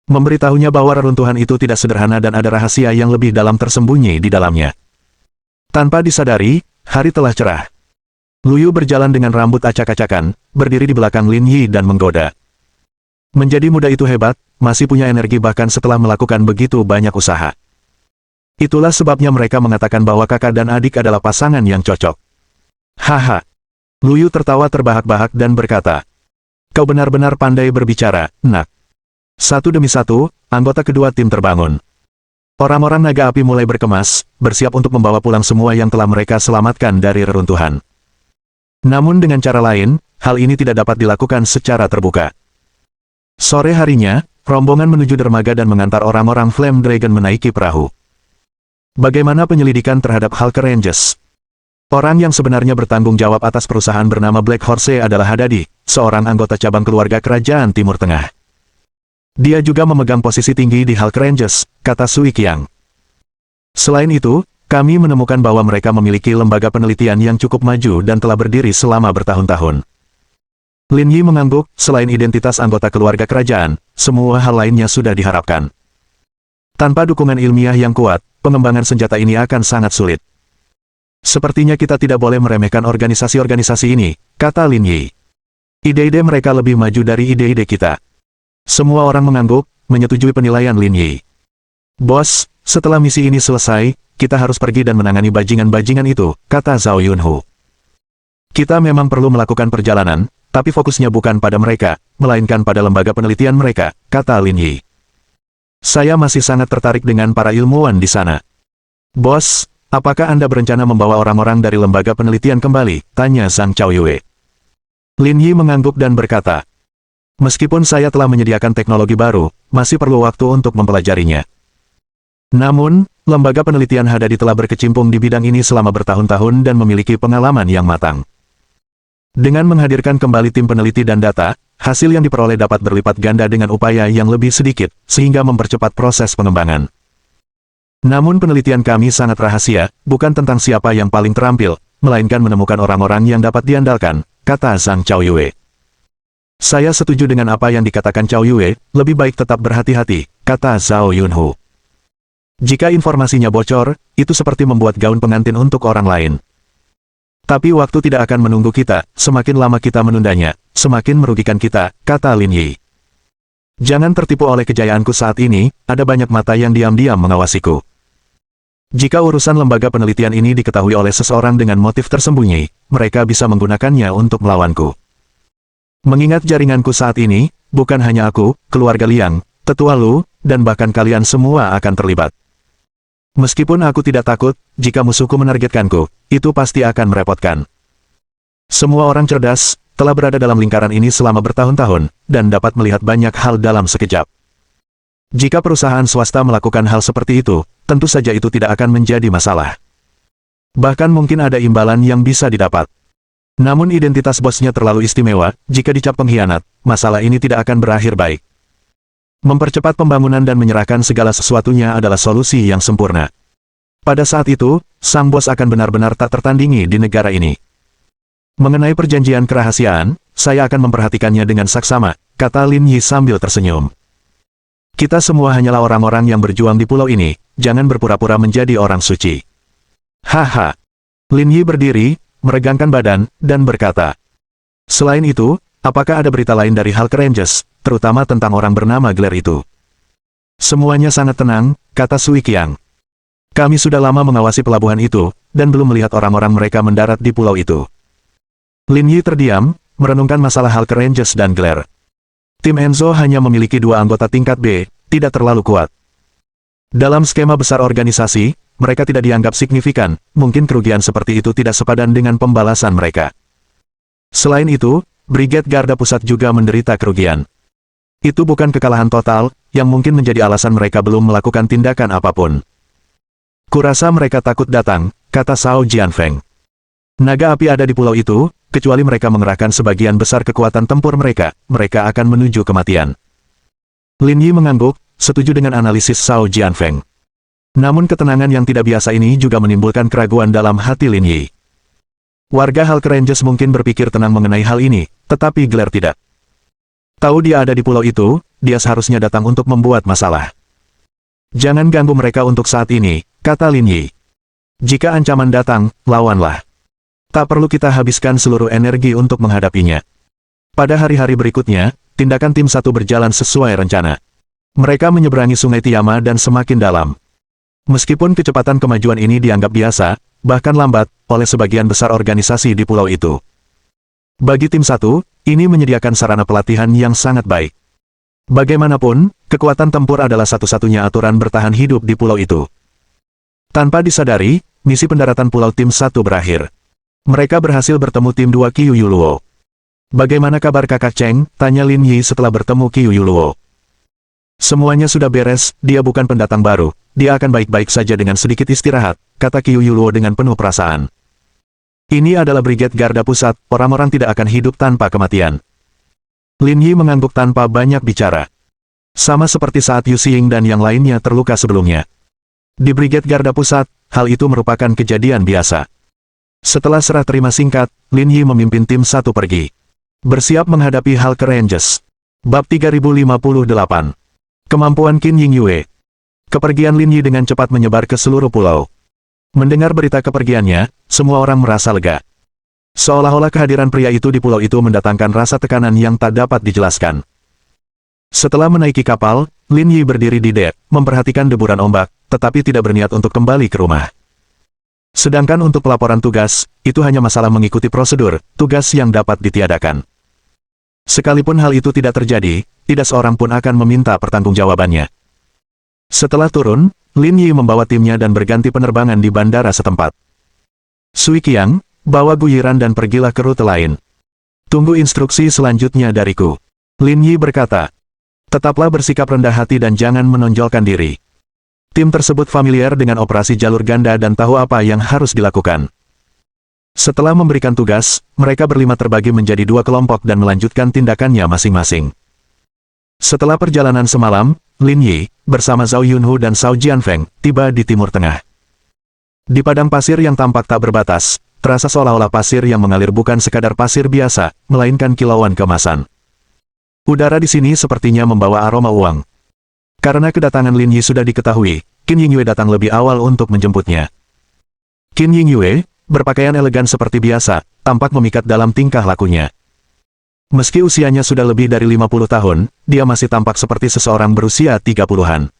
Memberitahunya bahwa reruntuhan itu tidak sederhana dan ada rahasia yang lebih dalam tersembunyi di dalamnya. Tanpa disadari, hari telah cerah. Lu Yu berjalan dengan rambut acak-acakan, berdiri di belakang Lin Yi dan menggoda. Menjadi muda itu hebat, masih punya energi bahkan setelah melakukan begitu banyak usaha. Itulah sebabnya mereka mengatakan bahwa kakak dan adik adalah pasangan yang cocok. Haha. Lu Yu tertawa terbahak-bahak dan berkata, kau benar-benar pandai berbicara, nak. Satu demi satu, anggota kedua tim terbangun. Orang-orang naga api mulai berkemas, bersiap untuk membawa pulang semua yang telah mereka selamatkan dari reruntuhan. Namun dengan cara lain, hal ini tidak dapat dilakukan secara terbuka. Sore harinya, rombongan menuju dermaga dan mengantar orang-orang Flame Dragon menaiki perahu. Bagaimana penyelidikan terhadap Hulk Rangers? Orang yang sebenarnya bertanggung jawab atas perusahaan bernama Black Horse adalah Hadadi, seorang anggota cabang keluarga kerajaan Timur Tengah. Dia juga memegang posisi tinggi di Hulk Rangers, kata Sui Qiang. Selain itu, kami menemukan bahwa mereka memiliki lembaga penelitian yang cukup maju dan telah berdiri selama bertahun-tahun. Lin Yi mengangguk, selain identitas anggota keluarga kerajaan, semua hal lainnya sudah diharapkan. Tanpa dukungan ilmiah yang kuat, pengembangan senjata ini akan sangat sulit. Sepertinya kita tidak boleh meremehkan organisasi-organisasi ini, kata Lin Yi. Ide-ide mereka lebih maju dari ide-ide kita. Semua orang mengangguk, menyetujui penilaian Lin Yi. Bos, setelah misi ini selesai, kita harus pergi dan menangani bajingan-bajingan itu, kata Zhao Yunhu. Kita memang perlu melakukan perjalanan, tapi fokusnya bukan pada mereka, melainkan pada lembaga penelitian mereka, kata Lin Yi. Saya masih sangat tertarik dengan para ilmuwan di sana. Bos, apakah Anda berencana membawa orang-orang dari lembaga penelitian kembali? Tanya Zhang Chaoyue. Lin Yi mengangguk dan berkata, meskipun saya telah menyediakan teknologi baru, masih perlu waktu untuk mempelajarinya. Namun, lembaga penelitian Hadadi telah berkecimpung di bidang ini selama bertahun-tahun dan memiliki pengalaman yang matang. Dengan menghadirkan kembali tim peneliti dan data, hasil yang diperoleh dapat berlipat ganda dengan upaya yang lebih sedikit, sehingga mempercepat proses pengembangan. Namun penelitian kami sangat rahasia, bukan tentang siapa yang paling terampil, melainkan menemukan orang-orang yang dapat diandalkan, kata Zhang Chaoyue. Saya setuju dengan apa yang dikatakan Chaoyue, lebih baik tetap berhati-hati, kata Zhao Yunhu. Jika informasinya bocor, itu seperti membuat gaun pengantin untuk orang lain. Tapi waktu tidak akan menunggu kita, semakin lama kita menundanya, semakin merugikan kita, kata Lin Yi. Jangan tertipu oleh kejayaanku saat ini, ada banyak mata yang diam-diam mengawasiku. Jika urusan lembaga penelitian ini diketahui oleh seseorang dengan motif tersembunyi, mereka bisa menggunakannya untuk melawanku. Mengingat jaringanku saat ini, bukan hanya aku, keluarga Liang, tetua Lu, dan bahkan kalian semua akan terlibat. Meskipun aku tidak takut, jika musuhku menargetkanku, itu pasti akan merepotkan. Semua orang cerdas, telah berada dalam lingkaran ini selama bertahun-tahun, dan dapat melihat banyak hal dalam sekejap. Jika perusahaan swasta melakukan hal seperti itu, tentu saja itu tidak akan menjadi masalah. Bahkan mungkin ada imbalan yang bisa didapat. Namun identitas bosnya terlalu istimewa, jika dicap pengkhianat, masalah ini tidak akan berakhir baik. Mempercepat pembangunan dan menyerahkan segala sesuatunya adalah solusi yang sempurna. Pada saat itu, sang bos akan benar-benar tak tertandingi di negara ini. Mengenai perjanjian kerahasiaan, saya akan memperhatikannya dengan saksama, kata Lin Yi sambil tersenyum. Kita semua hanyalah orang-orang yang berjuang di pulau ini, jangan berpura-pura menjadi orang suci. Haha. Lin Yi berdiri, meregangkan badan, dan berkata. Selain itu, apakah ada berita lain dari Hulk Rangers, terutama tentang orang bernama Glare itu? Semuanya sangat tenang, kata Sui Qiang. Kami sudah lama mengawasi pelabuhan itu, dan belum melihat orang-orang mereka mendarat di pulau itu. Lin Yi terdiam, merenungkan masalah Hulk Rangers dan Glare. Tim Enzo hanya memiliki 2 anggota tingkat B, tidak terlalu kuat. Dalam skema besar organisasi, mereka tidak dianggap signifikan, mungkin kerugian seperti itu tidak sepadan dengan pembalasan mereka. Selain itu, Brigade Garda Pusat juga menderita kerugian. Itu bukan kekalahan total, yang mungkin menjadi alasan mereka belum melakukan tindakan apapun. Kurasa mereka takut datang, kata Shao Jianfeng. Naga api ada di pulau itu, kecuali mereka mengerahkan sebagian besar kekuatan tempur mereka akan menuju kematian. Lin Yi mengangguk, setuju dengan analisis Shao Jianfeng. Namun ketenangan yang tidak biasa ini juga menimbulkan keraguan dalam hati Lin Yi. Warga Hulk Rangers mungkin berpikir tenang mengenai hal ini, tetapi Glare tidak. Tahu dia ada di pulau itu, dia seharusnya datang untuk membuat masalah. Jangan ganggu mereka untuk saat ini, kata Lin Yi. Jika ancaman datang, lawanlah. Tak perlu kita habiskan seluruh energi untuk menghadapinya. Pada hari-hari berikutnya, tindakan tim 1 berjalan sesuai rencana. Mereka menyeberangi sungai Tiama dan semakin dalam. Meskipun kecepatan kemajuan ini dianggap biasa, bahkan lambat, oleh sebagian besar organisasi di pulau itu. Bagi tim 1, ini menyediakan sarana pelatihan yang sangat baik. Bagaimanapun, kekuatan tempur adalah satu-satunya aturan bertahan hidup di pulau itu. Tanpa disadari, misi pendaratan pulau tim 1 berakhir. Mereka berhasil bertemu tim 2 Qiu Yuluo. Bagaimana kabar kakak Cheng? Tanya Lin Yi setelah bertemu Qiu Yuluo. Semuanya sudah beres, dia bukan pendatang baru, dia akan baik-baik saja dengan sedikit istirahat, kata Qiu Yuluo dengan penuh perasaan. Ini adalah Brigade Garda Pusat, orang-orang tidak akan hidup tanpa kematian. Lin Yi mengangguk tanpa banyak bicara. Sama seperti saat Yu Xing dan yang lainnya terluka sebelumnya. Di Brigade Garda Pusat, hal itu merupakan kejadian biasa. Setelah serah terima singkat, Lin Yi memimpin tim 1 pergi. Bersiap menghadapi Hulk Rangers. Bab 3058. Kemampuan Qin Yingyue. Kepergian Lin Yi dengan cepat menyebar ke seluruh pulau. Mendengar berita kepergiannya, semua orang merasa lega. Seolah-olah kehadiran pria itu di pulau itu mendatangkan rasa tekanan yang tak dapat dijelaskan. Setelah menaiki kapal, Lin Yi berdiri di dek, memperhatikan deburan ombak, tetapi tidak berniat untuk kembali ke rumah. Sedangkan untuk pelaporan tugas, itu hanya masalah mengikuti prosedur, tugas yang dapat ditiadakan. Sekalipun hal itu tidak terjadi, tidak seorang pun akan meminta pertanggungjawabannya. Setelah turun, Lin Yi membawa timnya dan berganti penerbangan di bandara setempat. Sui Qiang, bawa Guyiran dan pergilah ke rute lain. Tunggu instruksi selanjutnya dariku. Lin Yi berkata. Tetaplah bersikap rendah hati dan jangan menonjolkan diri. Tim tersebut familiar dengan operasi jalur ganda dan tahu apa yang harus dilakukan. Setelah memberikan tugas, mereka berlima terbagi menjadi 2 kelompok dan melanjutkan tindakannya masing-masing. Setelah perjalanan semalam, Lin Yi, bersama Zhao Yunhu dan Shao Jianfeng, tiba di Timur Tengah. Di padang pasir yang tampak tak berbatas, terasa seolah-olah pasir yang mengalir bukan sekadar pasir biasa, melainkan kilauan keemasan. Udara di sini sepertinya membawa aroma uang. Karena kedatangan Lin Yi sudah diketahui, Qin Yingyue datang lebih awal untuk menjemputnya. Qin Yingyue, berpakaian elegan seperti biasa, tampak memikat dalam tingkah lakunya. Meski usianya sudah lebih dari 50 tahun, dia masih tampak seperti seseorang berusia 30-an.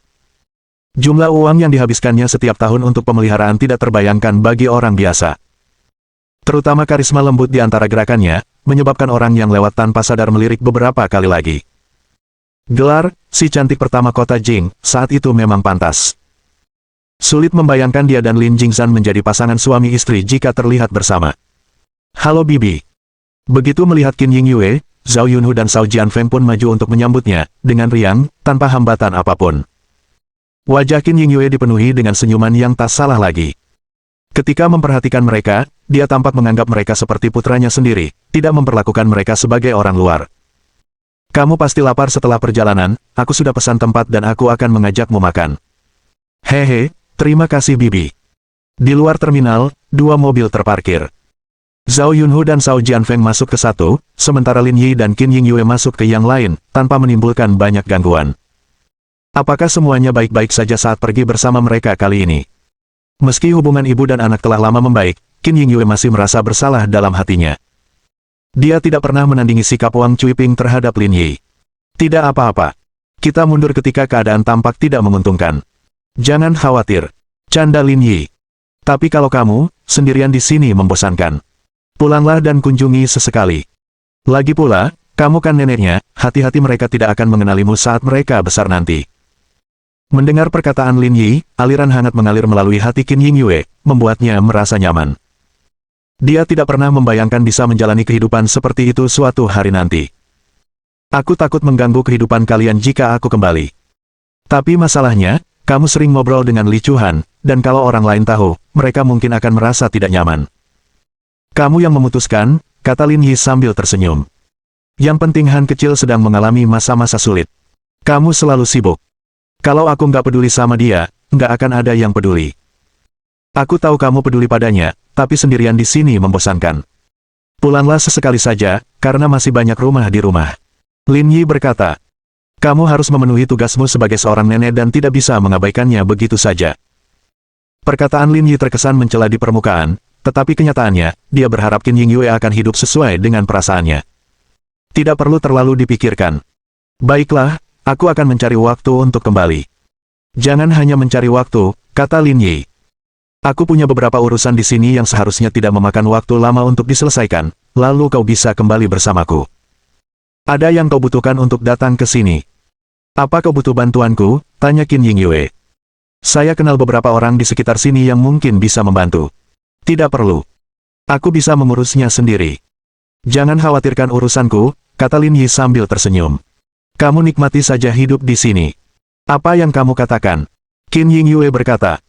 Jumlah uang yang dihabiskannya setiap tahun untuk pemeliharaan tidak terbayangkan bagi orang biasa. Terutama karisma lembut di antara gerakannya, menyebabkan orang yang lewat tanpa sadar melirik beberapa kali lagi. Gelar, si cantik pertama kota Jing, saat itu memang pantas. Sulit membayangkan dia dan Lin Jingzhan menjadi pasangan suami istri jika terlihat bersama. Halo Bibi. Begitu melihat Qin Yingyue, Zhao Yunhu dan Zhao Jianfeng pun maju untuk menyambutnya, dengan riang, tanpa hambatan apapun. Wajah Qin Yingyue dipenuhi dengan senyuman yang tak salah lagi. Ketika memperhatikan mereka, dia tampak menganggap mereka seperti putranya sendiri, tidak memperlakukan mereka sebagai orang luar. Kamu pasti lapar setelah perjalanan, aku sudah pesan tempat dan aku akan mengajakmu makan. Hehe, terima kasih Bibi. Di luar terminal, dua mobil terparkir. Zhao Yunhu dan Zhao Jianfeng masuk ke satu, sementara Lin Yi dan Qin Yingyue masuk ke yang lain, tanpa menimbulkan banyak gangguan. Apakah semuanya baik-baik saja saat pergi bersama mereka kali ini? Meski hubungan ibu dan anak telah lama membaik, Qin Yingyue masih merasa bersalah dalam hatinya. Dia tidak pernah menandingi sikap Wang Cuiping terhadap Lin Yi. Tidak apa-apa. Kita mundur ketika keadaan tampak tidak menguntungkan. Jangan khawatir. Canda Lin Yi. Tapi kalau kamu, sendirian di sini membosankan. Pulanglah dan kunjungi sesekali. Lagi pula, kamu kan neneknya, hati-hati mereka tidak akan mengenalimu saat mereka besar nanti. Mendengar perkataan Lin Yi, aliran hangat mengalir melalui hati Qin Yingyue, membuatnya merasa nyaman. Dia tidak pernah membayangkan bisa menjalani kehidupan seperti itu suatu hari nanti. Aku takut mengganggu kehidupan kalian jika aku kembali. Tapi masalahnya, kamu sering ngobrol dengan Li Chuhan, dan kalau orang lain tahu, mereka mungkin akan merasa tidak nyaman. Kamu yang memutuskan, kata Lin Yi sambil tersenyum. Yang penting Han kecil sedang mengalami masa-masa sulit. Kamu selalu sibuk. Kalau aku nggak peduli sama dia, nggak akan ada yang peduli. Aku tahu kamu peduli padanya, tapi sendirian di sini membosankan. Pulanglah sesekali saja, karena masih banyak rumah di rumah. Lin Yi berkata, kamu harus memenuhi tugasmu sebagai seorang nenek dan tidak bisa mengabaikannya begitu saja. Perkataan Lin Yi terkesan mencela di permukaan, tetapi kenyataannya, dia berharap Qin Yingyue akan hidup sesuai dengan perasaannya. Tidak perlu terlalu dipikirkan. Baiklah, aku akan mencari waktu untuk kembali. Jangan hanya mencari waktu, kata Lin Yi. Aku punya beberapa urusan di sini yang seharusnya tidak memakan waktu lama untuk diselesaikan, lalu kau bisa kembali bersamaku. Ada yang kau butuhkan untuk datang ke sini? Apa kau butuh bantuanku? Tanya Qin Yingyue. Saya kenal beberapa orang di sekitar sini yang mungkin bisa membantu. Tidak perlu. Aku bisa mengurusnya sendiri. Jangan khawatirkan urusanku, kata Lin Yi sambil tersenyum. Kamu nikmati saja hidup di sini. Apa yang kamu katakan? Qin Yingyue berkata.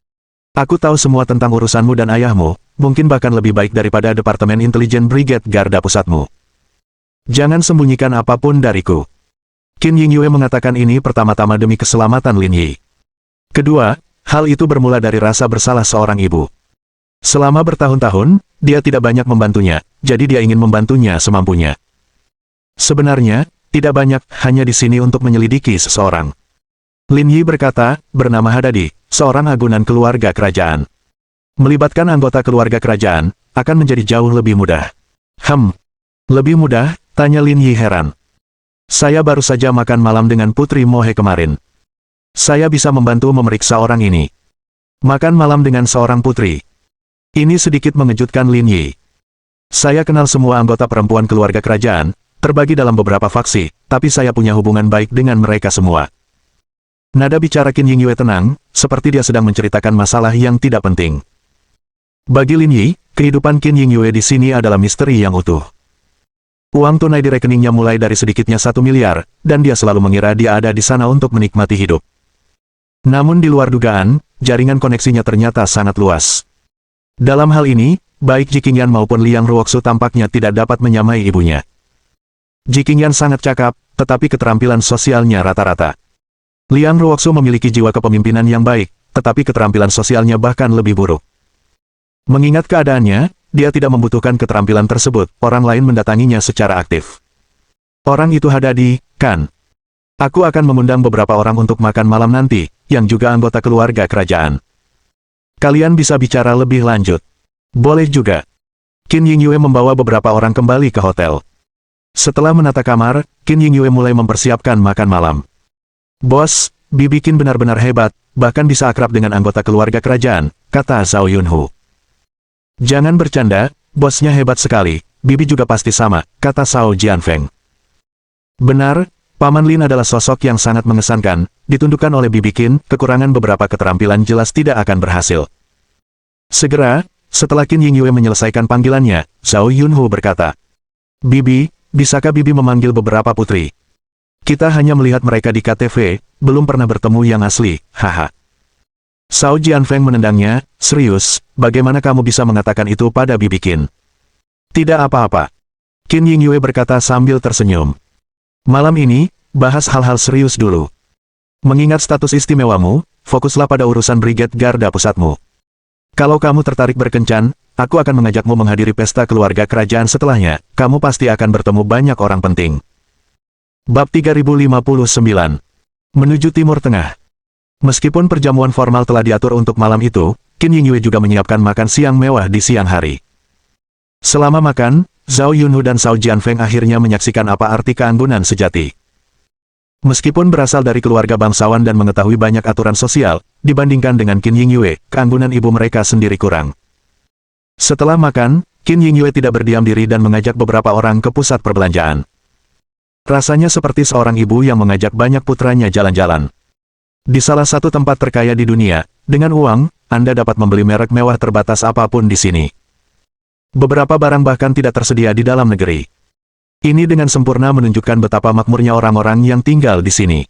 Aku tahu semua tentang urusanmu dan ayahmu, mungkin bahkan lebih baik daripada Departemen Intelijen Brigade Garda Pusatmu. Jangan sembunyikan apapun dariku. Qin Yingyue mengatakan ini pertama-tama demi keselamatan Lin Yi. Kedua, hal itu bermula dari rasa bersalah seorang ibu. Selama bertahun-tahun, dia tidak banyak membantunya, jadi dia ingin membantunya semampunya. Sebenarnya, tidak banyak, hanya di sini untuk menyelidiki seseorang. Lin Yi berkata, bernama Hadadi, seorang agunan keluarga kerajaan. Melibatkan anggota keluarga kerajaan, akan menjadi jauh lebih mudah. Lebih mudah? Tanya Lin Yi heran. Saya baru saja makan malam dengan Putri Mohe kemarin. Saya bisa membantu memeriksa orang ini. Makan malam dengan seorang putri. Ini sedikit mengejutkan Lin Yi. Saya kenal semua anggota perempuan keluarga kerajaan, terbagi dalam beberapa faksi, tapi saya punya hubungan baik dengan mereka semua. Nada bicara Qin Yingyue tenang, seperti dia sedang menceritakan masalah yang tidak penting. Bagi Lin Yi, kehidupan Qin Yingyue di sini adalah misteri yang utuh. Uang tunai di rekeningnya mulai dari sedikitnya 1 miliar, dan dia selalu mengira dia ada di sana untuk menikmati hidup. Namun di luar dugaan, jaringan koneksinya ternyata sangat luas. Dalam hal ini, baik Jiqingyan maupun Liang Ruoxu tampaknya tidak dapat menyamai ibunya. Jiqingyan sangat cakap, tetapi keterampilan sosialnya rata-rata. Liang Ruoxu memiliki jiwa kepemimpinan yang baik, tetapi keterampilan sosialnya bahkan lebih buruk. Mengingat keadaannya, dia tidak membutuhkan keterampilan tersebut, orang lain mendatanginya secara aktif. Orang itu Hadadi, kan? Aku akan mengundang beberapa orang untuk makan malam nanti, yang juga anggota keluarga kerajaan. Kalian bisa bicara lebih lanjut. Boleh juga. Qin Yingyue membawa beberapa orang kembali ke hotel. Setelah menata kamar, Qin Yingyue mulai mempersiapkan makan malam. Bos, Bibi Qin benar-benar hebat, bahkan bisa akrab dengan anggota keluarga kerajaan, kata Zhao Yunhu. Jangan bercanda, bosnya hebat sekali, bibi juga pasti sama, kata Zhao Jianfeng. Benar, Paman Lin adalah sosok yang sangat mengesankan, ditundukkan oleh Bibi Qin, kekurangan beberapa keterampilan jelas tidak akan berhasil. Segera, setelah Qin Yingyue menyelesaikan panggilannya, Zhao Yunhu berkata, Bibi, bisakah Bibi memanggil beberapa putri? Kita hanya melihat mereka di KTV, belum pernah bertemu yang asli, haha. Zhao Jianfeng menendangnya, serius, bagaimana kamu bisa mengatakan itu pada Bibi Qin? Tidak apa-apa. Qin Yingyue berkata sambil tersenyum. Malam ini, bahas hal-hal serius dulu. Mengingat status istimewamu, fokuslah pada urusan Brigade Garda Pusatmu. Kalau kamu tertarik berkencan, aku akan mengajakmu menghadiri pesta keluarga kerajaan setelahnya, kamu pasti akan bertemu banyak orang penting. Bab 3059. Menuju Timur Tengah. Meskipun perjamuan formal telah diatur untuk malam itu, Qin Yingyue juga menyiapkan makan siang mewah di siang hari. Selama makan, Zhao Yunhu dan Zhao Jianfeng akhirnya menyaksikan apa arti keanggunan sejati. Meskipun berasal dari keluarga bangsawan dan mengetahui banyak aturan sosial, dibandingkan dengan Qin Yingyue, keanggunan ibu mereka sendiri kurang. Setelah makan, Qin Yingyue tidak berdiam diri dan mengajak beberapa orang ke pusat perbelanjaan. Rasanya seperti seorang ibu yang mengajak banyak putranya jalan-jalan. Di salah satu tempat terkaya di dunia, dengan uang, Anda dapat membeli merek mewah terbatas apapun di sini. Beberapa barang bahkan tidak tersedia di dalam negeri. Ini dengan sempurna menunjukkan betapa makmurnya orang-orang yang tinggal di sini.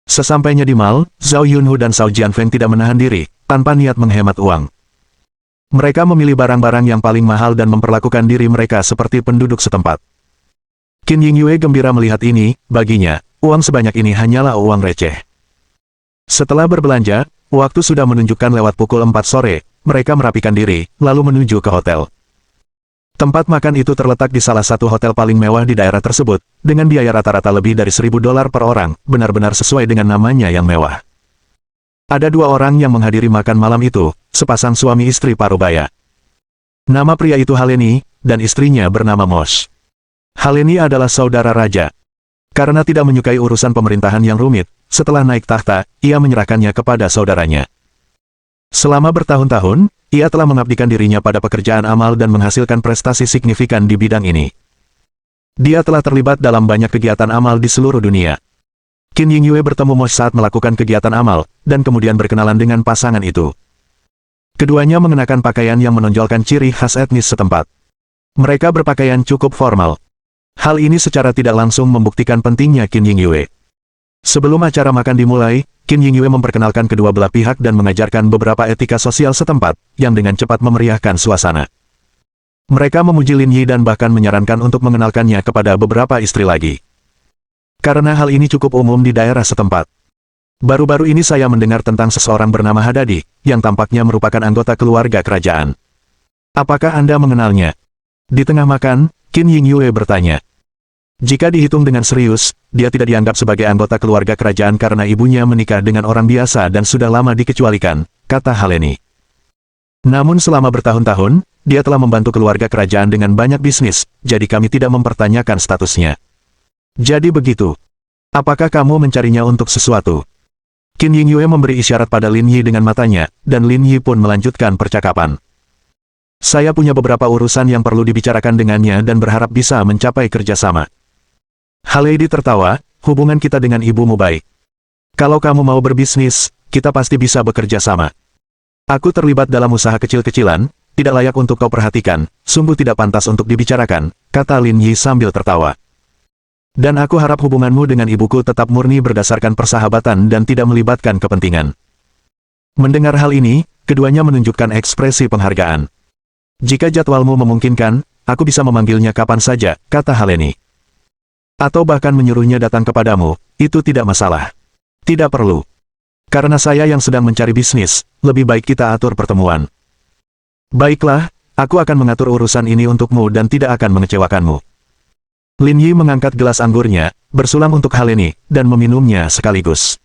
Sesampainya di mall, Zhao Yunhu dan Zhao Jianfeng tidak menahan diri, tanpa niat menghemat uang. Mereka memilih barang-barang yang paling mahal dan memperlakukan diri mereka seperti penduduk setempat. Qin Yingyue gembira melihat ini, baginya, uang sebanyak ini hanyalah uang receh. Setelah berbelanja, waktu sudah menunjukkan lewat pukul 4 sore, mereka merapikan diri, lalu menuju ke hotel. Tempat makan itu terletak di salah satu hotel paling mewah di daerah tersebut, dengan biaya rata-rata lebih dari $1.000 per orang, benar-benar sesuai dengan namanya yang mewah. Ada dua orang yang menghadiri makan malam itu, sepasang suami istri parubaya. Nama pria itu Haleni, dan istrinya bernama Mosh. Haleni adalah saudara raja. Karena tidak menyukai urusan pemerintahan yang rumit, setelah naik tahta, ia menyerahkannya kepada saudaranya. Selama bertahun-tahun, ia telah mengabdikan dirinya pada pekerjaan amal dan menghasilkan prestasi signifikan di bidang ini. Dia telah terlibat dalam banyak kegiatan amal di seluruh dunia. Qin Yingyue bertemu Mosh saat melakukan kegiatan amal, dan kemudian berkenalan dengan pasangan itu. Keduanya mengenakan pakaian yang menonjolkan ciri khas etnis setempat. Mereka berpakaian cukup formal. Hal ini secara tidak langsung membuktikan pentingnya Qin Yingyue. Sebelum acara makan dimulai, Qin Yingyue memperkenalkan kedua belah pihak dan mengajarkan beberapa etika sosial setempat, yang dengan cepat memeriahkan suasana. Mereka memuji Lin Yi dan bahkan menyarankan untuk mengenalkannya kepada beberapa istri lagi. Karena hal ini cukup umum di daerah setempat. Baru-baru ini saya mendengar tentang seseorang bernama Hadadi, yang tampaknya merupakan anggota keluarga kerajaan. Apakah Anda mengenalnya? Di tengah makan, Qin Yingyue bertanya. Jika dihitung dengan serius, dia tidak dianggap sebagai anggota keluarga kerajaan karena ibunya menikah dengan orang biasa dan sudah lama dikecualikan, kata Haleni. Namun selama bertahun-tahun, dia telah membantu keluarga kerajaan dengan banyak bisnis, jadi kami tidak mempertanyakan statusnya. Jadi begitu. Apakah kamu mencarinya untuk sesuatu? Qin Yingyue memberi isyarat pada Lin Yi dengan matanya, dan Lin Yi pun melanjutkan percakapan. Saya punya beberapa urusan yang perlu dibicarakan dengannya dan berharap bisa mencapai kerjasama. Haledi tertawa, hubungan kita dengan ibumu baik. Kalau kamu mau berbisnis, kita pasti bisa bekerja sama. Aku terlibat dalam usaha kecil-kecilan, tidak layak untuk kau perhatikan, sungguh tidak pantas untuk dibicarakan, kata Lin Yi sambil tertawa. Dan aku harap hubunganmu dengan ibuku tetap murni berdasarkan persahabatan dan tidak melibatkan kepentingan. Mendengar hal ini, keduanya menunjukkan ekspresi penghargaan. Jika jadwalmu memungkinkan, aku bisa memanggilnya kapan saja, kata Haleni. Atau bahkan menyuruhnya datang kepadamu, itu tidak masalah. Tidak perlu. Karena saya yang sedang mencari bisnis, lebih baik kita atur pertemuan. Baiklah, aku akan mengatur urusan ini untukmu dan tidak akan mengecewakanmu. Lin Yi mengangkat gelas anggurnya, bersulang untuk Haleni, dan meminumnya sekaligus.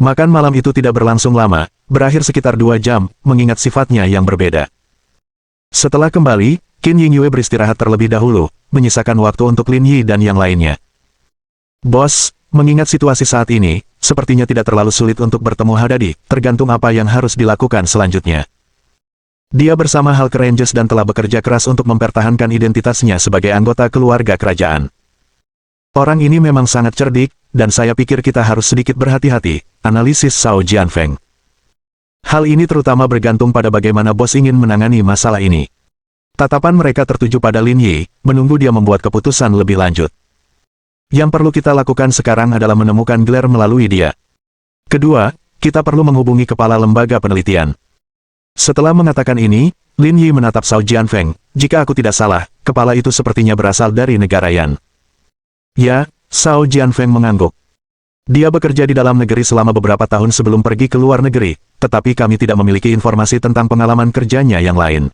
Makan malam itu tidak berlangsung lama, berakhir sekitar 2 jam, mengingat sifatnya yang berbeda. Setelah kembali, Qin Yingyue beristirahat terlebih dahulu, menyisakan waktu untuk Lin Yi dan yang lainnya. Bos, mengingat situasi saat ini, sepertinya tidak terlalu sulit untuk bertemu Hadadi, tergantung apa yang harus dilakukan selanjutnya. Dia bersama Hulk Rangers dan telah bekerja keras untuk mempertahankan identitasnya sebagai anggota keluarga kerajaan. Orang ini memang sangat cerdik, dan saya pikir kita harus sedikit berhati-hati, analisis Zhao Jianfeng. Hal ini terutama bergantung pada bagaimana bos ingin menangani masalah ini. Tatapan mereka tertuju pada Lin Yi, menunggu dia membuat keputusan lebih lanjut. Yang perlu kita lakukan sekarang adalah menemukan Glare melalui dia. Kedua, kita perlu menghubungi kepala lembaga penelitian. Setelah mengatakan ini, Lin Yi menatap Zhao Jianfeng. Jika aku tidak salah, kepala itu sepertinya berasal dari negara Yan. Ya, Zhao Jianfeng mengangguk. Dia bekerja di dalam negeri selama beberapa tahun sebelum pergi ke luar negeri, tetapi kami tidak memiliki informasi tentang pengalaman kerjanya yang lain.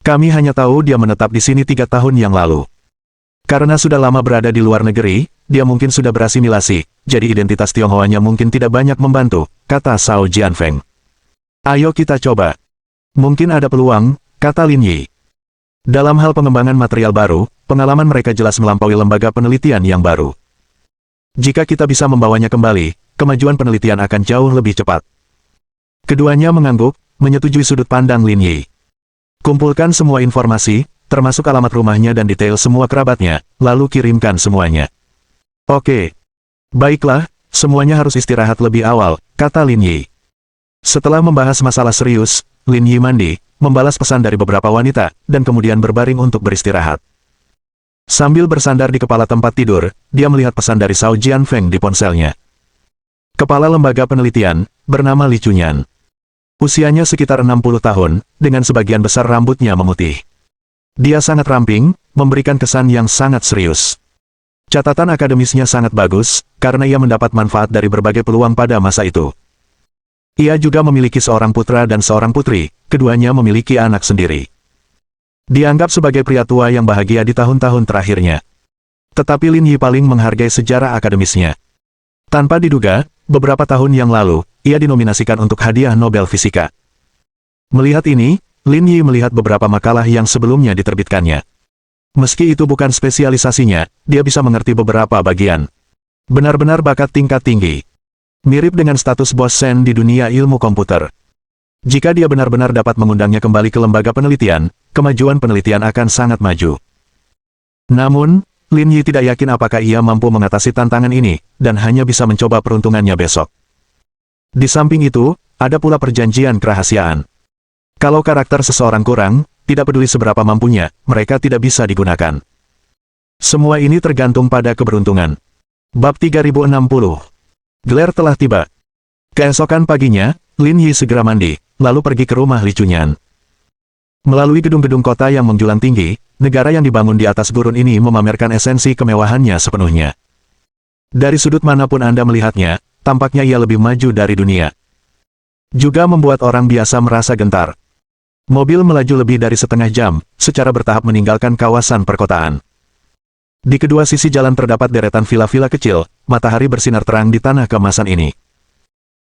Kami hanya tahu dia menetap di sini 3 tahun yang lalu. Karena sudah lama berada di luar negeri, dia mungkin sudah berasimilasi, jadi identitas Tionghoanya mungkin tidak banyak membantu, kata Zhao Jianfeng. Ayo kita coba. Mungkin ada peluang, kata Lin Yi. Dalam hal pengembangan material baru, pengalaman mereka jelas melampaui lembaga penelitian yang baru. Jika kita bisa membawanya kembali, kemajuan penelitian akan jauh lebih cepat. Keduanya mengangguk, menyetujui sudut pandang Lin Yi. Kumpulkan semua informasi, termasuk alamat rumahnya dan detail semua kerabatnya, lalu kirimkan semuanya. Oke. Baiklah, semuanya harus istirahat lebih awal, kata Lin Yi. Setelah membahas masalah serius, Lin Yi mandi, membalas pesan dari beberapa wanita, dan kemudian berbaring untuk beristirahat. Sambil bersandar di kepala tempat tidur, dia melihat pesan dari Zhao Jianfeng di ponselnya. Kepala lembaga penelitian, bernama Li Chunyan. Usianya sekitar 60 tahun, dengan sebagian besar rambutnya memutih. Dia sangat ramping, memberikan kesan yang sangat serius. Catatan akademisnya sangat bagus, karena ia mendapat manfaat dari berbagai peluang pada masa itu. Ia juga memiliki seorang putra dan seorang putri, keduanya memiliki anak sendiri. Dianggap sebagai pria tua yang bahagia di tahun-tahun terakhirnya. Tetapi Lin Yi paling menghargai sejarah akademisnya. Tanpa diduga, beberapa tahun yang lalu, ia dinominasikan untuk hadiah Nobel Fisika. Melihat ini, Lin Yi melihat beberapa makalah yang sebelumnya diterbitkannya. Meski itu bukan spesialisasinya, dia bisa mengerti beberapa bagian. Benar-benar bakat tingkat tinggi. Mirip dengan status bos Sen di dunia ilmu komputer. Jika dia benar-benar dapat mengundangnya kembali ke lembaga penelitian, kemajuan penelitian akan sangat maju. Namun, Lin Yi tidak yakin apakah ia mampu mengatasi tantangan ini, dan hanya bisa mencoba peruntungannya besok. Di samping itu, ada pula perjanjian kerahasiaan. Kalau karakter seseorang kurang, tidak peduli seberapa mampunya, mereka tidak bisa digunakan. Semua ini tergantung pada keberuntungan. Bab 3060. Glare telah tiba. Keesokan paginya, Lin Yi segera mandi, lalu pergi ke rumah Li Chunyan. Melalui gedung-gedung kota yang menjulang tinggi, negara yang dibangun di atas gurun ini memamerkan esensi kemewahannya sepenuhnya. Dari sudut manapun Anda melihatnya, tampaknya ia lebih maju dari dunia. Juga membuat orang biasa merasa gentar. Mobil melaju lebih dari setengah jam, secara bertahap meninggalkan kawasan perkotaan. Di kedua sisi jalan terdapat deretan vila-vila kecil, matahari bersinar terang di tanah keemasan ini.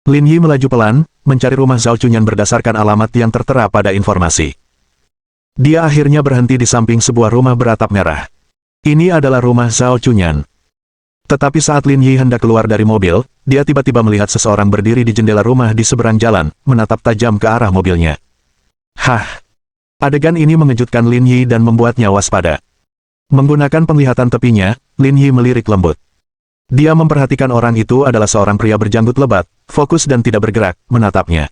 Lin Yi melaju pelan, mencari rumah Zhao Chunyan berdasarkan alamat yang tertera pada informasi. Dia akhirnya berhenti di samping sebuah rumah beratap merah. Ini adalah rumah Zhao Chunyan. Tetapi saat Lin Yi hendak keluar dari mobil, dia tiba-tiba melihat seseorang berdiri di jendela rumah di seberang jalan, menatap tajam ke arah mobilnya. Hah! Adegan ini mengejutkan Lin Yi dan membuatnya waspada. Menggunakan penglihatan tepinya, Lin Yi melirik lembut. Dia memperhatikan orang itu adalah seorang pria berjanggut lebat, fokus dan tidak bergerak, menatapnya.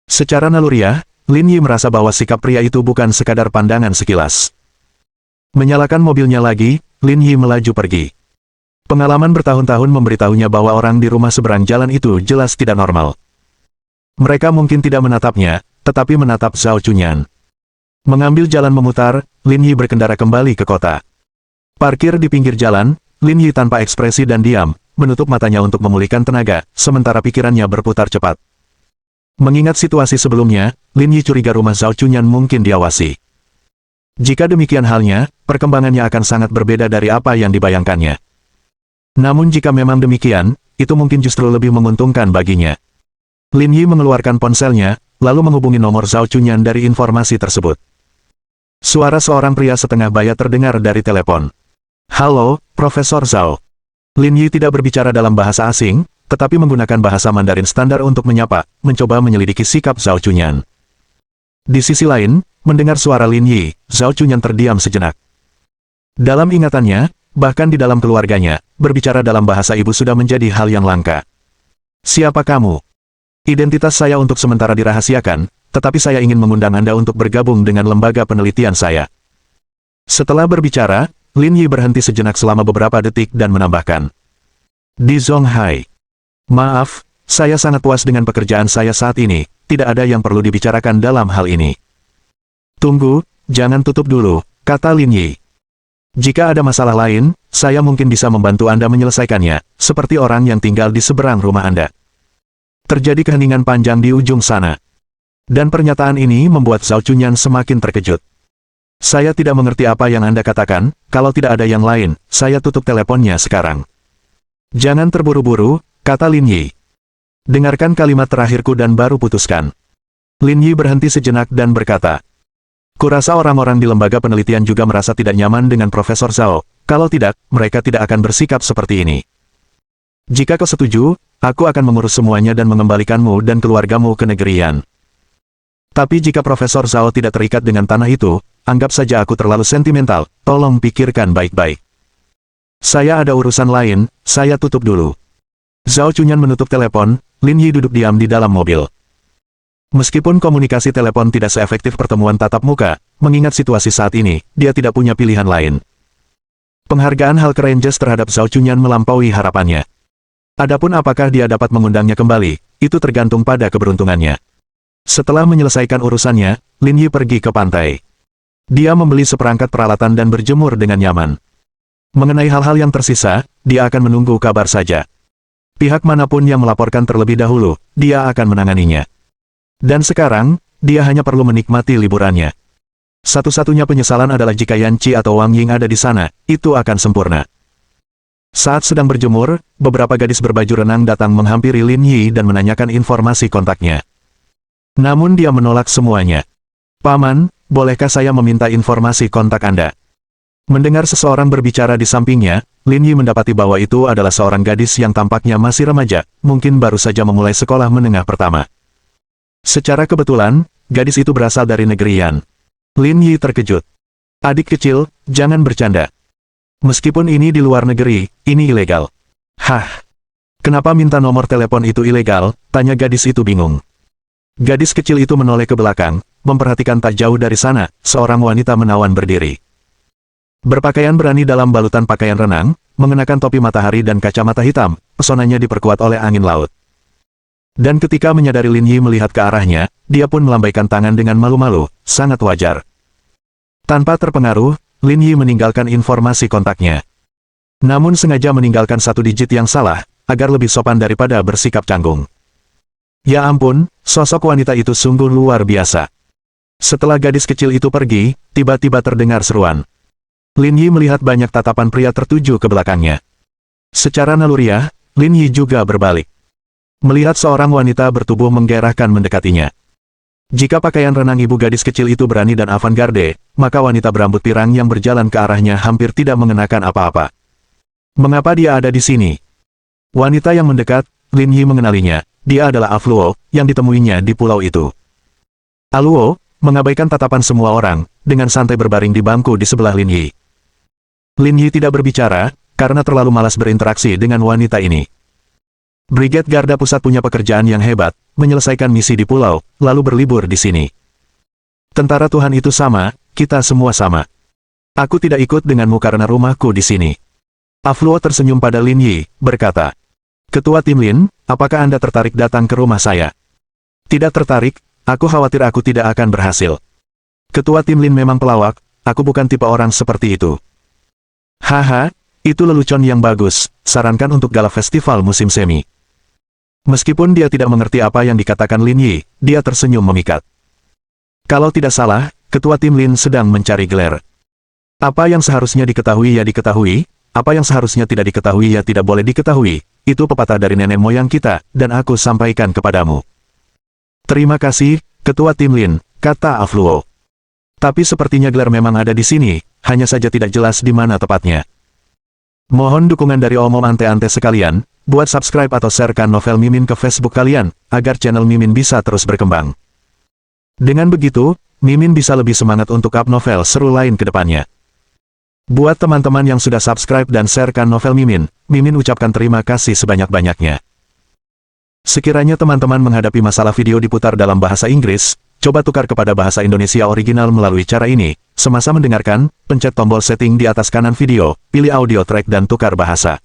Secara naluriah, Lin Yi merasa bahwa sikap pria itu bukan sekadar pandangan sekilas. Menyalakan mobilnya lagi, Lin Yi melaju pergi. Pengalaman bertahun-tahun memberitahunya bahwa orang di rumah seberang jalan itu jelas tidak normal. Mereka mungkin tidak menatapnya, tetapi menatap Zhao Chunyan. Mengambil jalan memutar, Lin Yi berkendara kembali ke kota. Parkir di pinggir jalan, Lin Yi tanpa ekspresi dan diam, menutup matanya untuk memulihkan tenaga, sementara pikirannya berputar cepat. Mengingat situasi sebelumnya, Lin Yi curiga rumah Zhao Chunyan mungkin diawasi. Jika demikian halnya, perkembangannya akan sangat berbeda dari apa yang dibayangkannya. Namun jika memang demikian, itu mungkin justru lebih menguntungkan baginya. Lin Yi mengeluarkan ponselnya, lalu menghubungi nomor Zhao Chunyan dari informasi tersebut. Suara seorang pria setengah baya terdengar dari telepon. Halo, Profesor Zhao. Lin Yi tidak berbicara dalam bahasa asing, tetapi menggunakan bahasa Mandarin standar untuk menyapa, mencoba menyelidiki sikap Zhao Chunyan. Di sisi lain, mendengar suara Lin Yi, Zhao Chunyan terdiam sejenak. Dalam ingatannya, bahkan di dalam keluarganya, berbicara dalam bahasa ibu sudah menjadi hal yang langka. Siapa kamu? Identitas saya untuk sementara dirahasiakan, tetapi saya ingin mengundang Anda untuk bergabung dengan lembaga penelitian saya. Setelah berbicara, Lin Yi berhenti sejenak selama beberapa detik dan menambahkan. Di Zonghai. Maaf, saya sangat puas dengan pekerjaan saya saat ini, tidak ada yang perlu dibicarakan dalam hal ini. Tunggu, jangan tutup dulu, kata Lin Yi. Jika ada masalah lain, saya mungkin bisa membantu Anda menyelesaikannya, seperti orang yang tinggal di seberang rumah Anda. Terjadi keheningan panjang di ujung sana. Dan pernyataan ini membuat Zhao Chunyan semakin terkejut. Saya tidak mengerti apa yang Anda katakan, kalau tidak ada yang lain, saya tutup teleponnya sekarang. Jangan terburu-buru, kata Lin Yi. Dengarkan kalimat terakhirku dan baru putuskan. Lin Yi berhenti sejenak dan berkata. Kurasa orang-orang di lembaga penelitian juga merasa tidak nyaman dengan Profesor Zhao, kalau tidak, mereka tidak akan bersikap seperti ini. Jika kau setuju, aku akan mengurus semuanya dan mengembalikanmu dan keluargamu ke negeri Yan. Tapi jika Profesor Zhao tidak terikat dengan tanah itu, anggap saja aku terlalu sentimental, tolong pikirkan baik-baik. Saya ada urusan lain, saya tutup dulu. Zhao Chunyan menutup telepon, Lin Yi duduk diam di dalam mobil. Meskipun komunikasi telepon tidak seefektif pertemuan tatap muka, mengingat situasi saat ini, dia tidak punya pilihan lain. Penghargaan Hulk Rangers terhadap Zhao Chunyan melampaui harapannya. Adapun apakah dia dapat mengundangnya kembali, itu tergantung pada keberuntungannya. Setelah menyelesaikan urusannya, Lin Yi pergi ke pantai. Dia membeli seperangkat peralatan dan berjemur dengan nyaman. Mengenai hal-hal yang tersisa, dia akan menunggu kabar saja. Pihak manapun yang melaporkan terlebih dahulu, dia akan menanganinya. Dan sekarang, dia hanya perlu menikmati liburannya. Satu-satunya penyesalan adalah jika Yan Qi atau Wang Ying ada di sana, itu akan sempurna. Saat sedang berjemur, beberapa gadis berbaju renang datang menghampiri Lin Yi dan menanyakan informasi kontaknya. Namun dia menolak semuanya. Paman, bolehkah saya meminta informasi kontak Anda? Mendengar seseorang berbicara di sampingnya, Lin Yi mendapati bahwa itu adalah seorang gadis yang tampaknya masih remaja, mungkin baru saja memulai sekolah menengah pertama. Secara kebetulan, gadis itu berasal dari negeri Yan. Lin Yi terkejut. Adik kecil, jangan bercanda. Meskipun ini di luar negeri, ini ilegal. Hah? Kenapa minta nomor telepon itu ilegal? Tanya gadis itu bingung. Gadis kecil itu menoleh ke belakang, memperhatikan tak jauh dari sana, seorang wanita menawan berdiri. Berpakaian berani dalam balutan pakaian renang, mengenakan topi matahari dan kacamata hitam, pesonanya diperkuat oleh angin laut. Dan ketika menyadari Lin Yi melihat ke arahnya, dia pun melambaikan tangan dengan malu-malu, sangat wajar. Tanpa terpengaruh, Lin Yi meninggalkan informasi kontaknya. Namun sengaja meninggalkan satu digit yang salah, agar lebih sopan daripada bersikap canggung. Ya ampun, sosok wanita itu sungguh luar biasa. Setelah gadis kecil itu pergi, tiba-tiba terdengar seruan. Lin Yi melihat banyak tatapan pria tertuju ke belakangnya. Secara naluriah, Lin Yi juga berbalik. Melihat seorang wanita bertubuh menggairahkan mendekatinya. Jika pakaian renang ibu gadis kecil itu berani dan avant-garde, maka wanita berambut pirang yang berjalan ke arahnya hampir tidak mengenakan apa-apa. Mengapa dia ada di sini? Wanita yang mendekat, Lin Yi mengenalinya, dia adalah Afluo, yang ditemuinya di pulau itu. Aluo, mengabaikan tatapan semua orang, dengan santai berbaring di bangku di sebelah Lin Yi. Lin Yi tidak berbicara, karena terlalu malas berinteraksi dengan wanita ini. Brigade Garda Pusat punya pekerjaan yang hebat, menyelesaikan misi di pulau, lalu berlibur di sini. Tentara Tuhan itu sama, kita semua sama. Aku tidak ikut denganmu karena rumahku di sini. Afluo tersenyum pada Lin Yi, berkata. Ketua Tim Lin, apakah Anda tertarik datang ke rumah saya? Tidak tertarik, aku khawatir aku tidak akan berhasil. Ketua Tim Lin memang pelawak, aku bukan tipe orang seperti itu. Haha, itu lelucon yang bagus, sarankan untuk gala festival musim semi. Meskipun dia tidak mengerti apa yang dikatakan Lin Yi, dia tersenyum memikat. Kalau tidak salah, Ketua Tim Lin sedang mencari gelar. Apa yang seharusnya diketahui ya diketahui, apa yang seharusnya tidak diketahui ya tidak boleh diketahui, itu pepatah dari nenek moyang kita, dan aku sampaikan kepadamu. Terima kasih, Ketua Tim Lin, kata Afluo. Tapi sepertinya gelar memang ada di sini, hanya saja tidak jelas di mana tepatnya. Mohon dukungan dari omom ante-ante sekalian, buat subscribe atau sharekan novel Mimin ke Facebook kalian, agar channel Mimin bisa terus berkembang. Dengan begitu, Mimin bisa lebih semangat untuk up novel seru lain ke depannya. Buat teman-teman yang sudah subscribe dan sharekan novel Mimin, Mimin ucapkan terima kasih sebanyak-banyaknya. Sekiranya teman-teman menghadapi masalah video diputar dalam bahasa Inggris, coba tukar kepada bahasa Indonesia original melalui cara ini. Semasa mendengarkan, pencet tombol setting di atas kanan video, pilih audio track dan tukar bahasa.